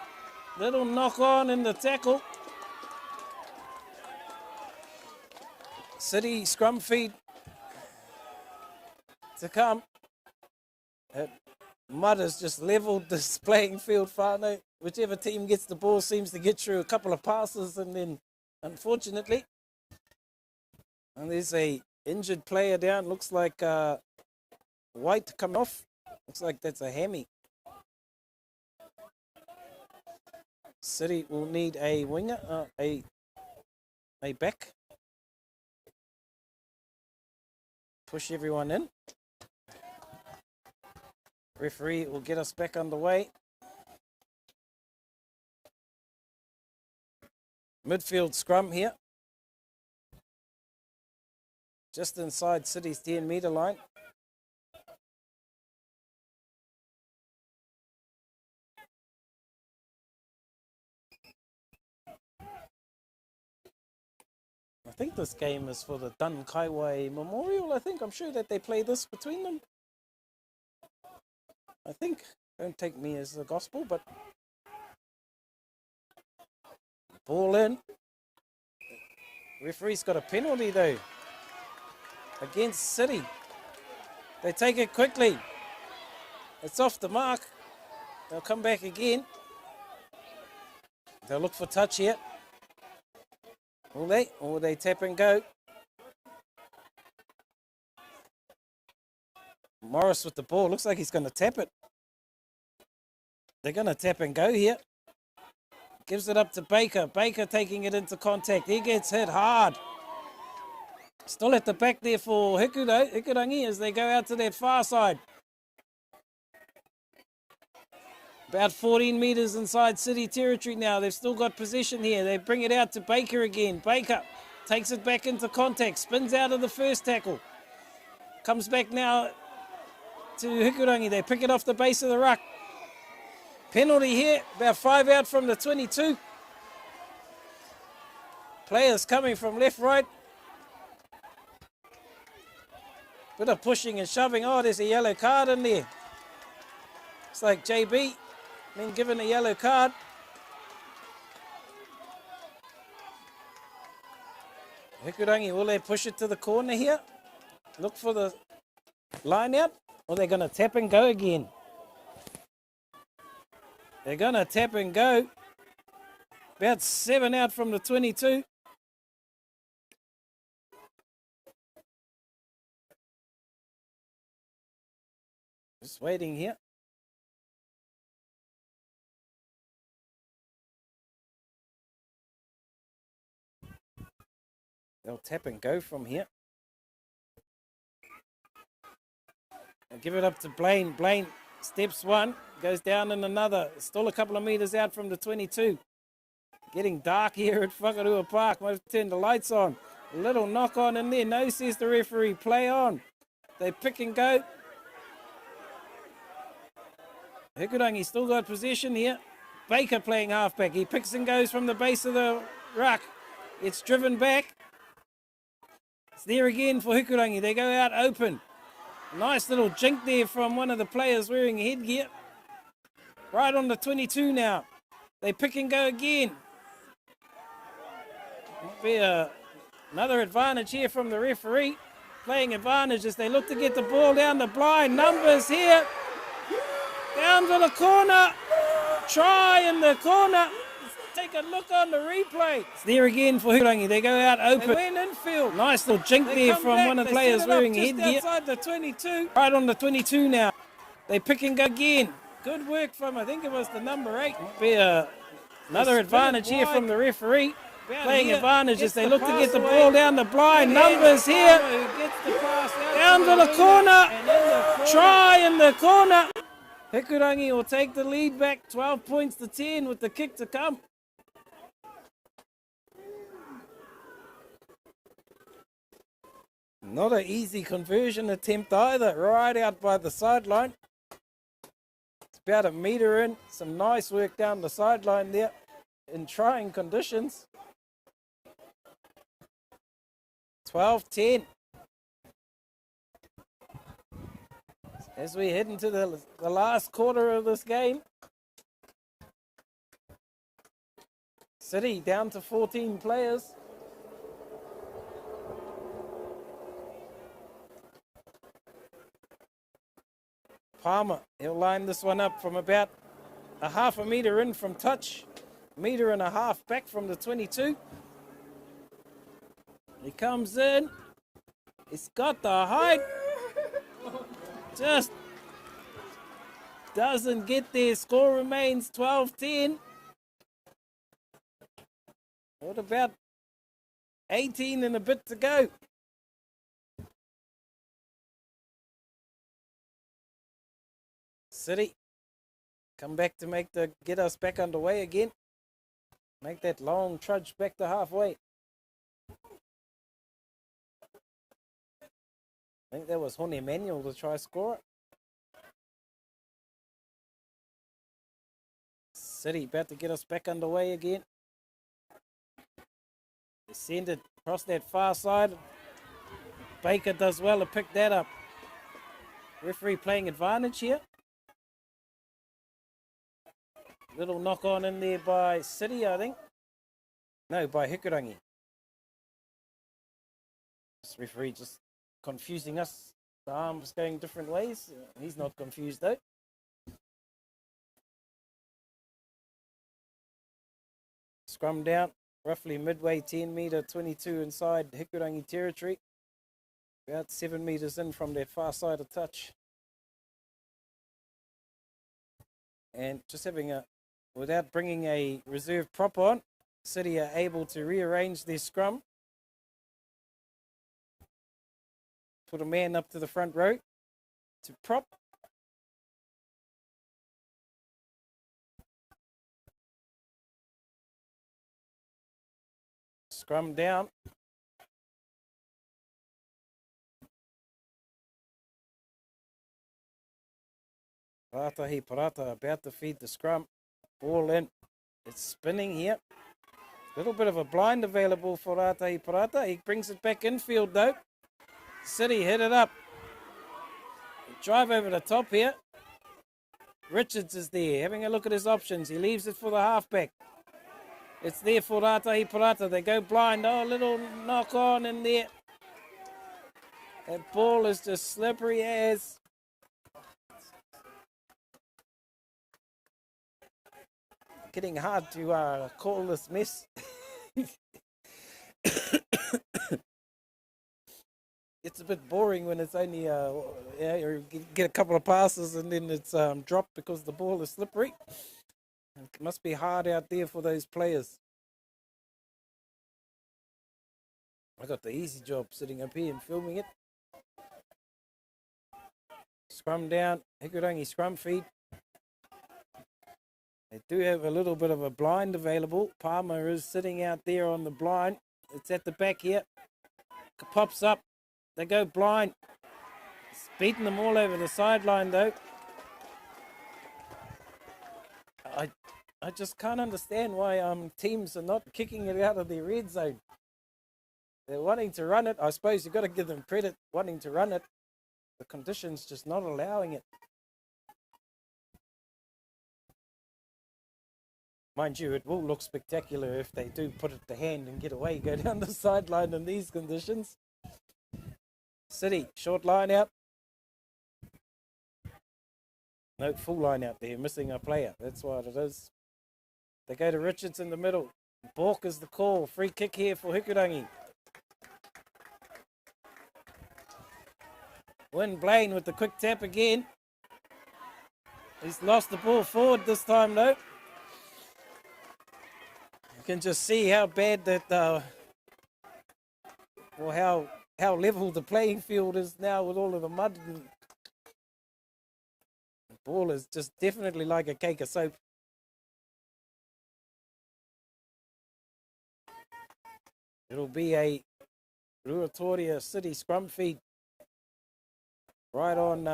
Little knock on in the tackle. City scrum feed to come. Mud has just levelled this playing field far. No, whichever team gets the ball seems to get through a couple of passes, and then unfortunately, and there's a injured player down. Looks like White coming off. Looks like that's a hammy. City will need a winger, a back. Push everyone in. Referee will get us back underway. Midfield scrum here. Just inside City's 10-metre line. I think this game is for the Dun Kaiwai Memorial. I'm sure that they play this between them. I think. Don't take me as the gospel, but ball in. Referee's got a penalty though against City. They take it quickly. It's off the mark. They'll come back again. They'll look for touch here. Will they tap and go? Morris with the ball. Looks like he's going to tap it. They're going to tap and go here. Gives it up to Baker. Baker taking it into contact. He gets hit hard. Still at the back there for Hikurangi as they go out to that far side. About 14 metres inside City territory now. They've still got possession here. They bring it out to Baker again. Baker takes it back into contact. Spins out of the first tackle. Comes back now to Hikurangi. They pick it off the base of the ruck. Penalty here. About 5 out from the 22. Players coming from left, right. Bit of pushing and shoving. Oh, there's a yellow card in there. It's like JB been given a yellow card. Hikurangi, will they push it to the corner here? Look for the line out, or they're going to tap and go again? They're going to tap and go. About 7 out from the 22. Just waiting here. They'll tap and go from here. I'll give it up to Blaine. Blaine steps one, goes down in another. Still a couple of metres out from the 22. Getting dark here at Whakarua Park. Might have turned the lights on. A little knock on in there. No, says the referee. Play on. They pick and go. Hikurangi still got possession here. Baker playing halfback. He picks and goes from the base of the ruck. It's driven back. It's there again for Hikurangi. They go out open. Nice little jink there from one of the players wearing headgear. Right on the 22 now. They pick and go again. Might be another advantage here from the referee. Playing advantage as they look to get the ball down the blind. Numbers here. Down to the corner. Try in the corner. Take a look on the replay. It's there again for Hikurangi. They go out open. They went infield. Nice little jink there from back. One of the players wearing headgear. Outside the 22. Right on the 22 now. They pick and go again. Good work from, I think it was the number 8. Might be another advantage here from the referee. Playing advantage as they look to get the ball down the blind. Numbers here. Down to the corner. Try in the corner. Hikurangi will take the lead back 12 points to 10 with the kick to come. Not an easy conversion attempt either, right out by the sideline. It's about a metre in. Some nice work down the sideline there in trying conditions. 12-10. As we head into the last quarter of this game. City down to 14 players. Palmer, he'll line this one up from about a half a metre in from touch. Metre and a half back from the 22. He comes in. He's got the height. Just doesn't get there. Score remains 12-10. What about 18 and a bit to go? City come back to get us back underway again. Make that long trudge back to halfway. I think that was Hone Manuel to try score it. City about to get us back underway again. They send it across that far side. Baker does well to pick that up. Referee playing advantage here. Little knock on in there by City, I think. No, by Hikurangi. This referee just confusing us. The arms going different ways. He's not confused though. Scrum down, roughly midway 10 metre, 22 inside Hikurangi territory. About 7 metres in from that far side of touch. And just having without bringing a reserve prop on, City are able to rearrange their scrum. Put a man up to the front row to prop. Scrum down. Ratahi Parata about to feed the scrum. Ball in. It's spinning here. A little bit of a blind available for Ratahi Parata. He brings it back infield though. City hit it up. Drive over the top here. Richards is there, having a look at his options. He leaves it for the halfback. It's there for Ratahi Parata. They go blind. Oh, a little knock on in there. That ball is just slippery as. Getting hard to call this mess. It's a bit boring when it's only you get a couple of passes and then it's dropped because the ball is slippery. It must be hard out there for those players. I got the easy job sitting up here and filming it. Scrum down, Hikurangi scrum feed. They do have a little bit of a blind available. Palmer is sitting out there on the blind. It's at the back here. Pops up. They go blind. It's beating them all over the sideline though. I just can't understand why teams are not kicking it out of their red zone. They're wanting to run it. I suppose you've got to give them credit wanting to run it. The conditions just not allowing it. Mind you, it will look spectacular if they do put it to hand and get away, go down the sideline in these conditions. City, short line out. No, full line out there, missing a player. That's what it is. They go to Richards in the middle. Bork is the call. Free kick here for Hikurangi. Win Blaine with the quick tap again. He's lost the ball forward this time though. You can just see how bad that, or how level the playing field is now with all of the mud. And the ball is just definitely like a cake of soap. It'll be a Ruatoria City scrum feed right on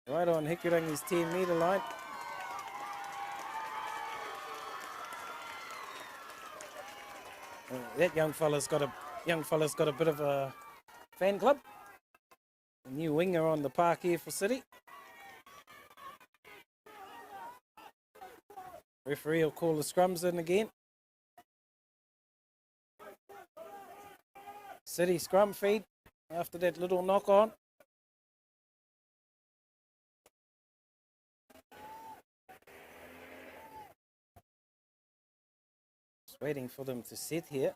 Hikurangi's 10-metre line. That young fella's got a bit of a fan club. A new winger on the park here for City. Referee will call the scrums in again. City scrum feed after that little knock on. Just waiting for them to sit here.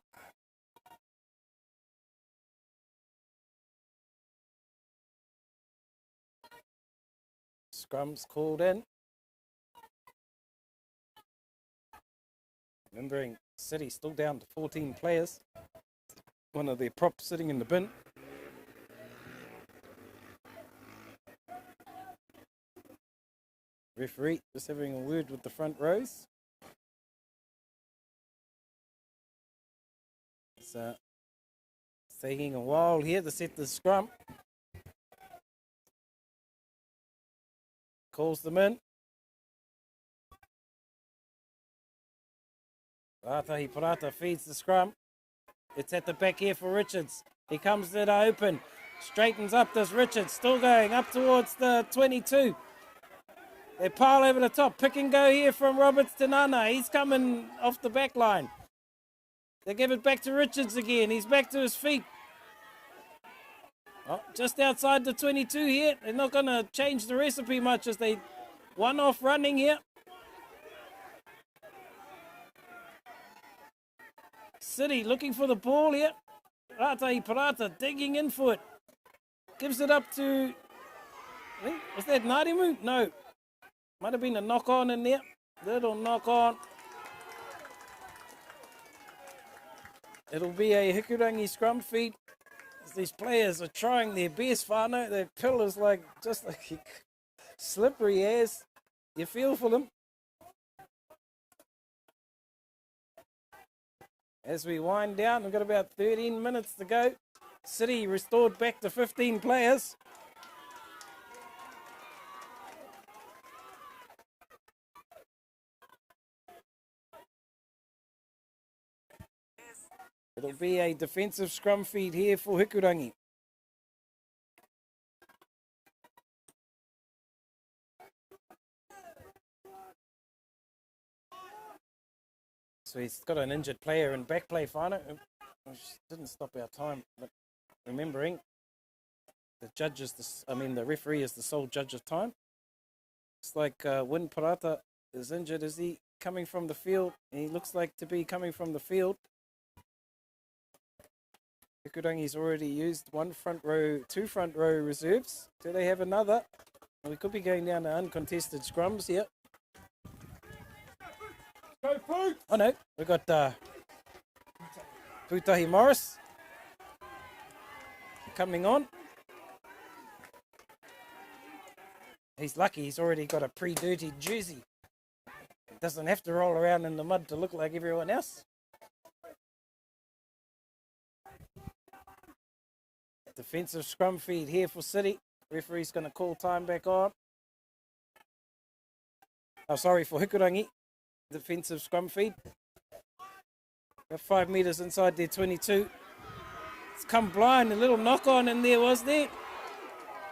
Scrums called in. Remembering City still down to 14 players. One of their props sitting in the bin. Referee just having a word with the front rows. It's taking a while here to set the scrum. Calls them in. Ratahi Parata feeds the scrum. It's at the back here for Richards. He comes to the open. Straightens up this Richards. Still going up towards the 22. They pile over the top. Pick and go here from Roberts to Nana. He's coming off the back line. They give it back to Richards again. He's back to his feet. Oh, just outside the 22 here. They're not going to change the recipe much as they one off running here. City looking for the ball here. Ratahi Parata digging in for it. Gives it up to... Was that Narimu? No. Might have been a knock on in there. Little knock on. It'll be a Hikurangi scrum feed. These players are trying their best, whānau. Their pill is just like slippery as. You feel for them. As we wind down, we've got about 13 minutes to go. City restored back to 15 players. It'll be a defensive scrum feed here for Hikurangi. So he's got an injured player in back play, whānau. Which didn't stop our time, but remembering the referee is the sole judge of time. It's like Win Parata is injured. Is he coming from the field? He looks like to be coming from the field. Hikurangi's already used two front row reserves. Do they have another? We could be going down to uncontested scrums here. Oh no, we've got Putahi Morris coming on. He's lucky he's already got a pre-dirtied jersey. Doesn't have to roll around in the mud to look like everyone else. Defensive scrum feed here for City. Referee's going to call time back on. Oh, sorry, for Hikurangi. Defensive scrum feed. About 5 metres inside their 22. It's come blind. A little knock on in there, was there?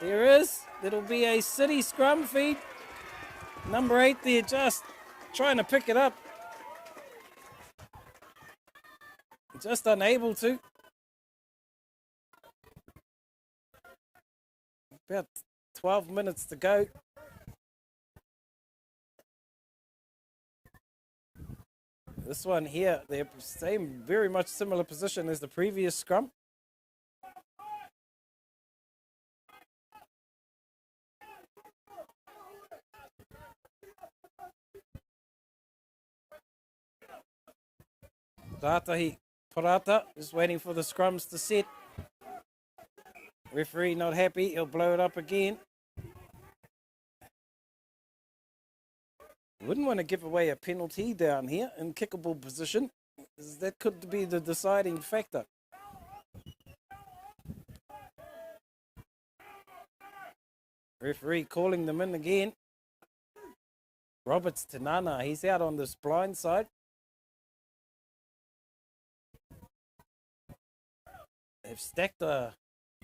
There is. That'll be a City scrum feed. Number 8 there, just trying to pick it up. Just unable to. About 12 minutes to go. This one here, they're same, very much similar position as the previous scrum. Ratahi Parata just waiting for the scrums to set. Referee not happy, he'll blow it up again. Wouldn't want to give away a penalty down here in kickable position. That could be the deciding factor. Referee calling them in again. Roberts to Nana, he's out on this blind side. They've stacked the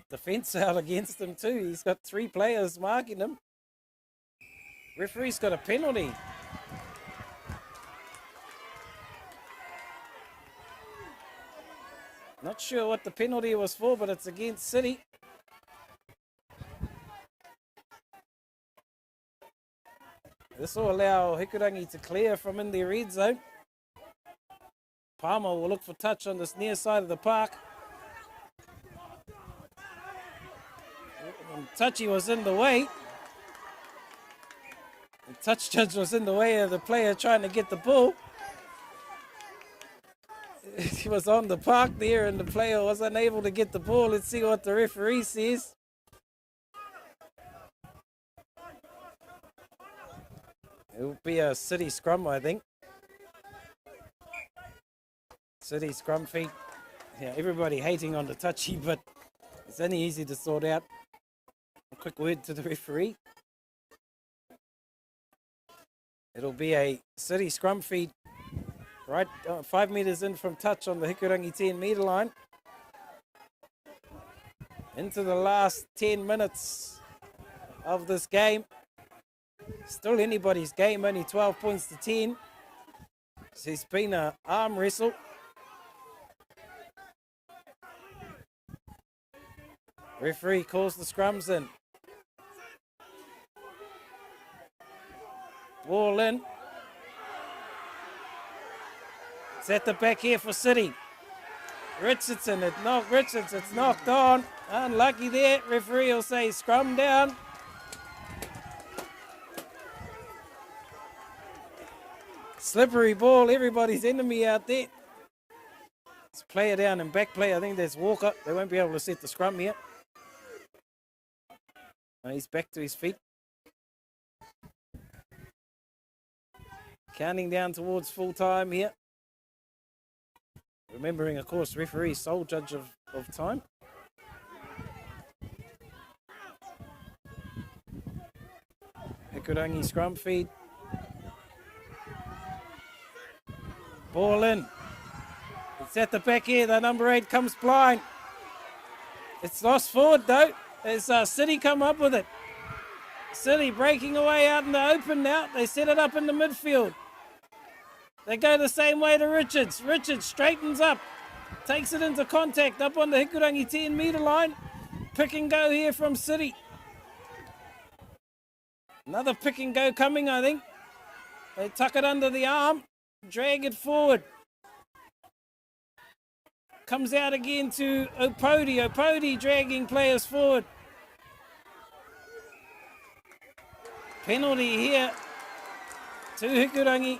defence out against him too. He's got 3 players marking him. Referee's got a penalty. Not sure what the penalty was for, but it's against City. This will allow Hikurangi to clear from in their red zone. Palmer will look for touch on this near side of the park. Touchy was in the way. The touch judge was in the way of the player trying to get the ball. He was on the park there and the player was unable to get the ball. Let's see what the referee says. It will be a City scrum, I think. City scrum feet. Yeah, everybody hating on the touchy, but it's only easy to sort out. A quick word to the referee. It'll be a City scrum feed right 5 meters in from touch on the Hikurangi 10-meter line. Into the last 10 minutes of this game. Still anybody's game, only 12 points to 10. So it's been an arm wrestle. Referee calls the scrums in. Ball in. It's at the back here for City. Richardson, it's knocked on. Unlucky there. Referee will say scrum down. Slippery ball, everybody's enemy out there. It's player down and back play. I think there's Walker. They won't be able to set the scrum here. And he's back to his feet. Counting down towards full time here. Remembering, of course, referee sole judge of time. Hikurangi scrum feed. Ball in. It's at the back here. The number 8 comes blind. It's lost forward though. As City come up with it. City breaking away out in the open now. They set it up in the midfield. They go the same way to Richards. Richards straightens up. Takes it into contact up on the Hikurangi 10-meter line. Pick and go here from City. Another pick and go coming, I think. They tuck it under the arm. Drag it forward. Comes out again to Opodi. Opodi dragging players forward. Penalty here to Hikurangi.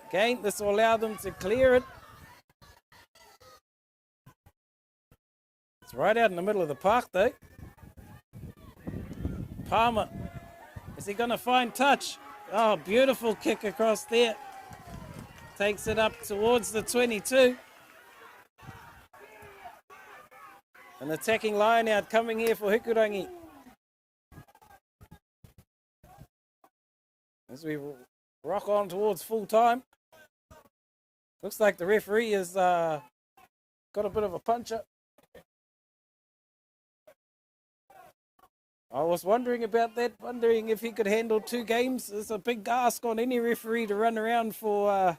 Again, this will allow them to clear it. It's right out in the middle of the park though. Palmer. Is he going to find touch? Oh, beautiful kick across there. Takes it up towards the 22. An attacking line out coming here for Hikurangi. As we rock on towards full time. Looks like the referee has got a bit of a puncher. I was wondering about that, wondering if he could handle 2 games. It's a big ask on any referee to run around for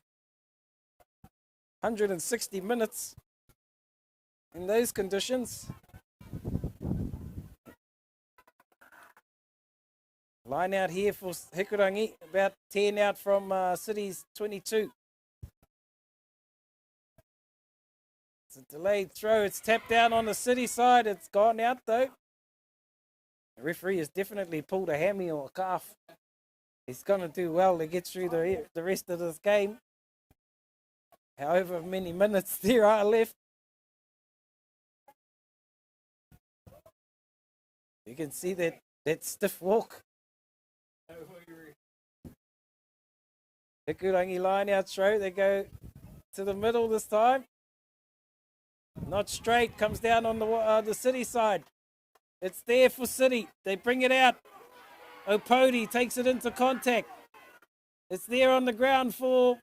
160 minutes in those conditions. Line out here for Hikurangi, about 10 out from City's 22. It's a delayed throw. It's tapped down on the City side. It's gone out though. The referee has definitely pulled a hammy or a calf. He's going to do well to get through the rest of this game. However many minutes there are left. You can see that stiff walk. Hikurangi line out throw. They go to the middle this time. Not straight. Comes down on the City side. It's there for City. They bring it out. Opodi takes it into contact. It's there on the ground for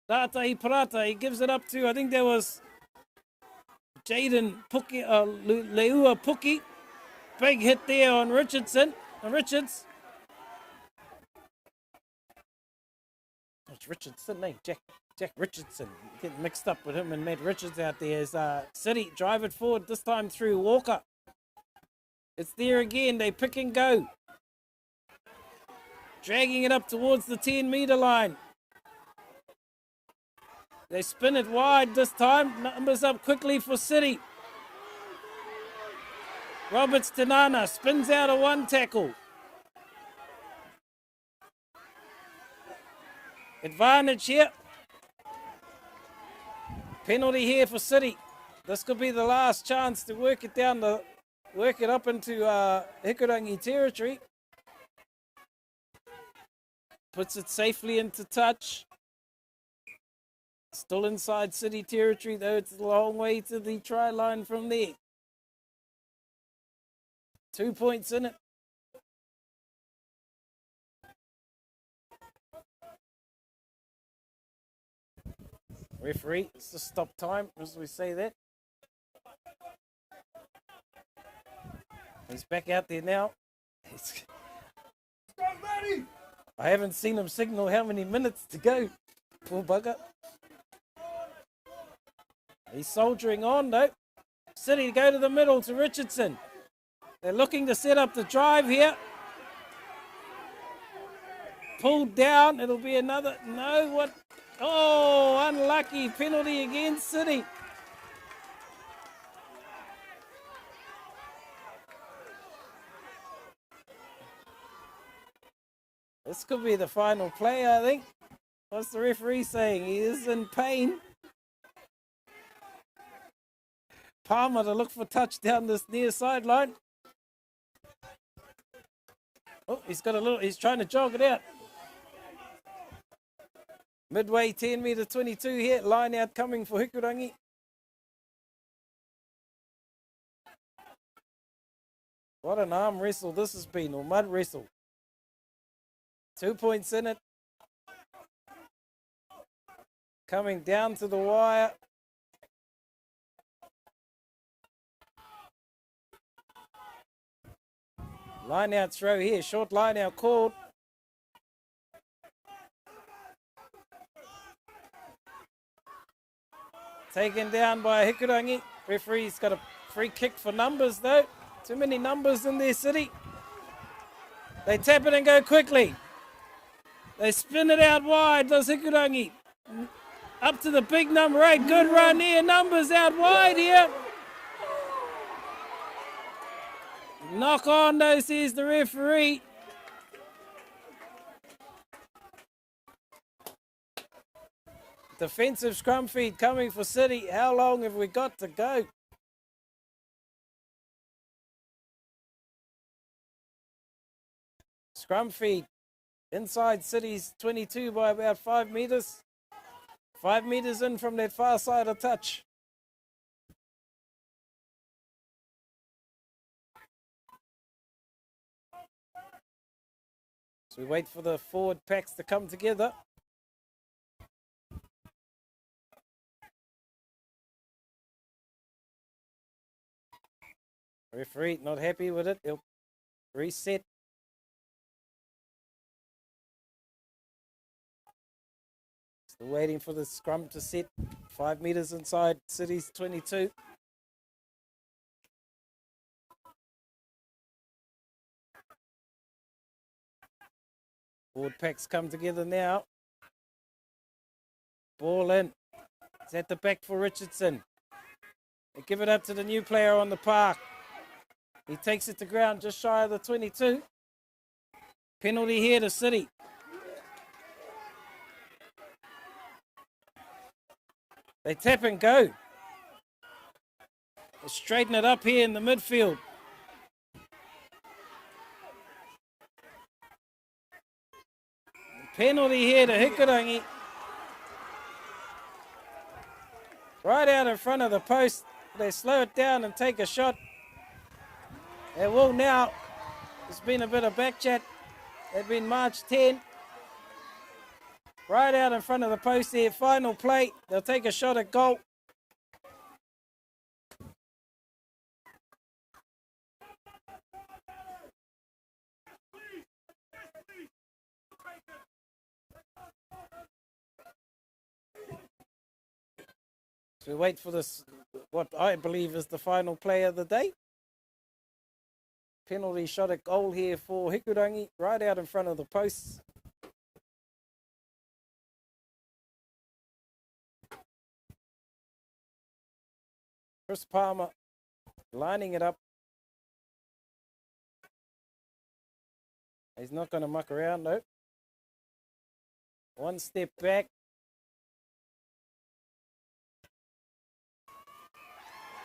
Tātai Parata, he gives it up to, I think there was Jaden Puki, Leua Puki. Big hit there on Richardson. Richards. It's Richardson, eh? Jack Richardson. Getting mixed up with him and Matt Richards out there. As City drive it forward, this time through Walker. It's there again. They pick and go. Dragging it up towards the 10-metre line. They spin it wide this time. Numbers up quickly for City. Roberts Tanana spins out a one tackle. Advantage here. Penalty here for City. This could be the last chance to work it up into Hikurangi territory. Puts it safely into touch. Still inside City territory, though it's a long way to the try line from there. 2 points in it. Referee, it's the stop time, as we say that. He's back out there now. I haven't seen him signal how many minutes to go. Poor bugger. He's soldiering on though. City to go to the middle to Richardson. They're looking to set up the drive here. Pulled down. It'll be another. No, what? Oh, unlucky penalty against City. This could be the final play, I think. What's the referee saying? He is in pain. Palmer to look for touchdown this near sideline. Oh, he's trying to jog it out. Midway 10-metre 22 here. Line out coming for Hikurangi. What an arm wrestle this has been, or mud wrestle. 2 points in it. Coming down to the wire. Line out throw here. Short line out called. Taken down by Hikurangi. Referee's got a free kick for numbers though. Too many numbers in their City. They tap it and go quickly. They spin it out wide. Does Hikurangi. Up to the big number 8. Good run here. Numbers out wide here. Knock on though, says the referee. Defensive scrum feed coming for City. How long have we got to go? Scrum feed inside City's 22 by about 5 metres. 5 metres in from that far side of touch. So we wait for the forward packs to come together. Referee not happy with it. He'll reset. Still waiting for the scrum to set. 5 metres inside City's 22. Forward packs come together now. Ball in. It's at the back for Richardson. They give it up to the new player on the park. He takes it to ground just shy of the 22. Penalty here to City. They tap and go. They straighten it up here in the midfield. Penalty here to Hikurangi. Right out in front of the post. They slow it down and take a shot. They will now. There's been a bit of back chat. They've been marched 10. Right out in front of the post here. Final play. They'll take a shot at goal. So we wait for this, what I believe is the final play of the day. Penalty shot at goal here for Hikurangi, right out in front of the posts. Chris Palmer lining it up. He's not going to muck around, though. One step back.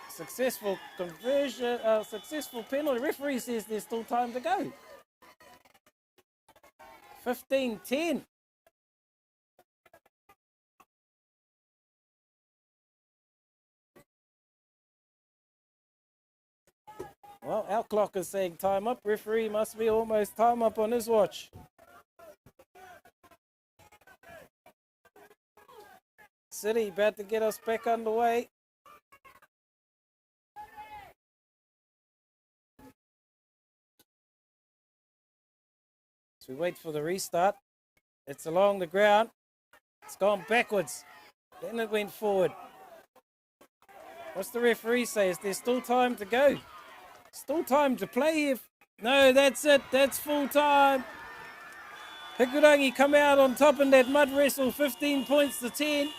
Successful conversion, successful penalty. Referee says there's still time to go. 15-10. Well, our clock is saying time up. Referee must be almost time up on his watch. City about to get us back underway. So we wait for the restart. It's along the ground. It's gone backwards. Then it went forward. What's the referee say? Is there still time to go? Still time to play here. No, that's it. That's full time. Hikurangi come out on top in that mud wrestle, 15 points to 10.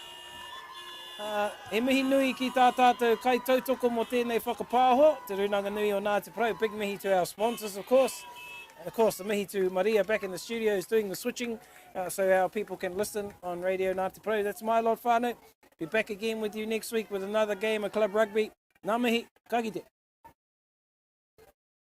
He mihi nui ki tā tātou kai tautoko mo tēnei whakapāho. Te runanga nui o Ngāti Pro. Big mihi to our sponsors, of course. And of course, the mihi to Maria back in the studios doing the switching so our people can listen on Radio Ngāti Pro. That's my lot whānau. Be back again with you next week with another game of club rugby. Ngā mihi, ka kite.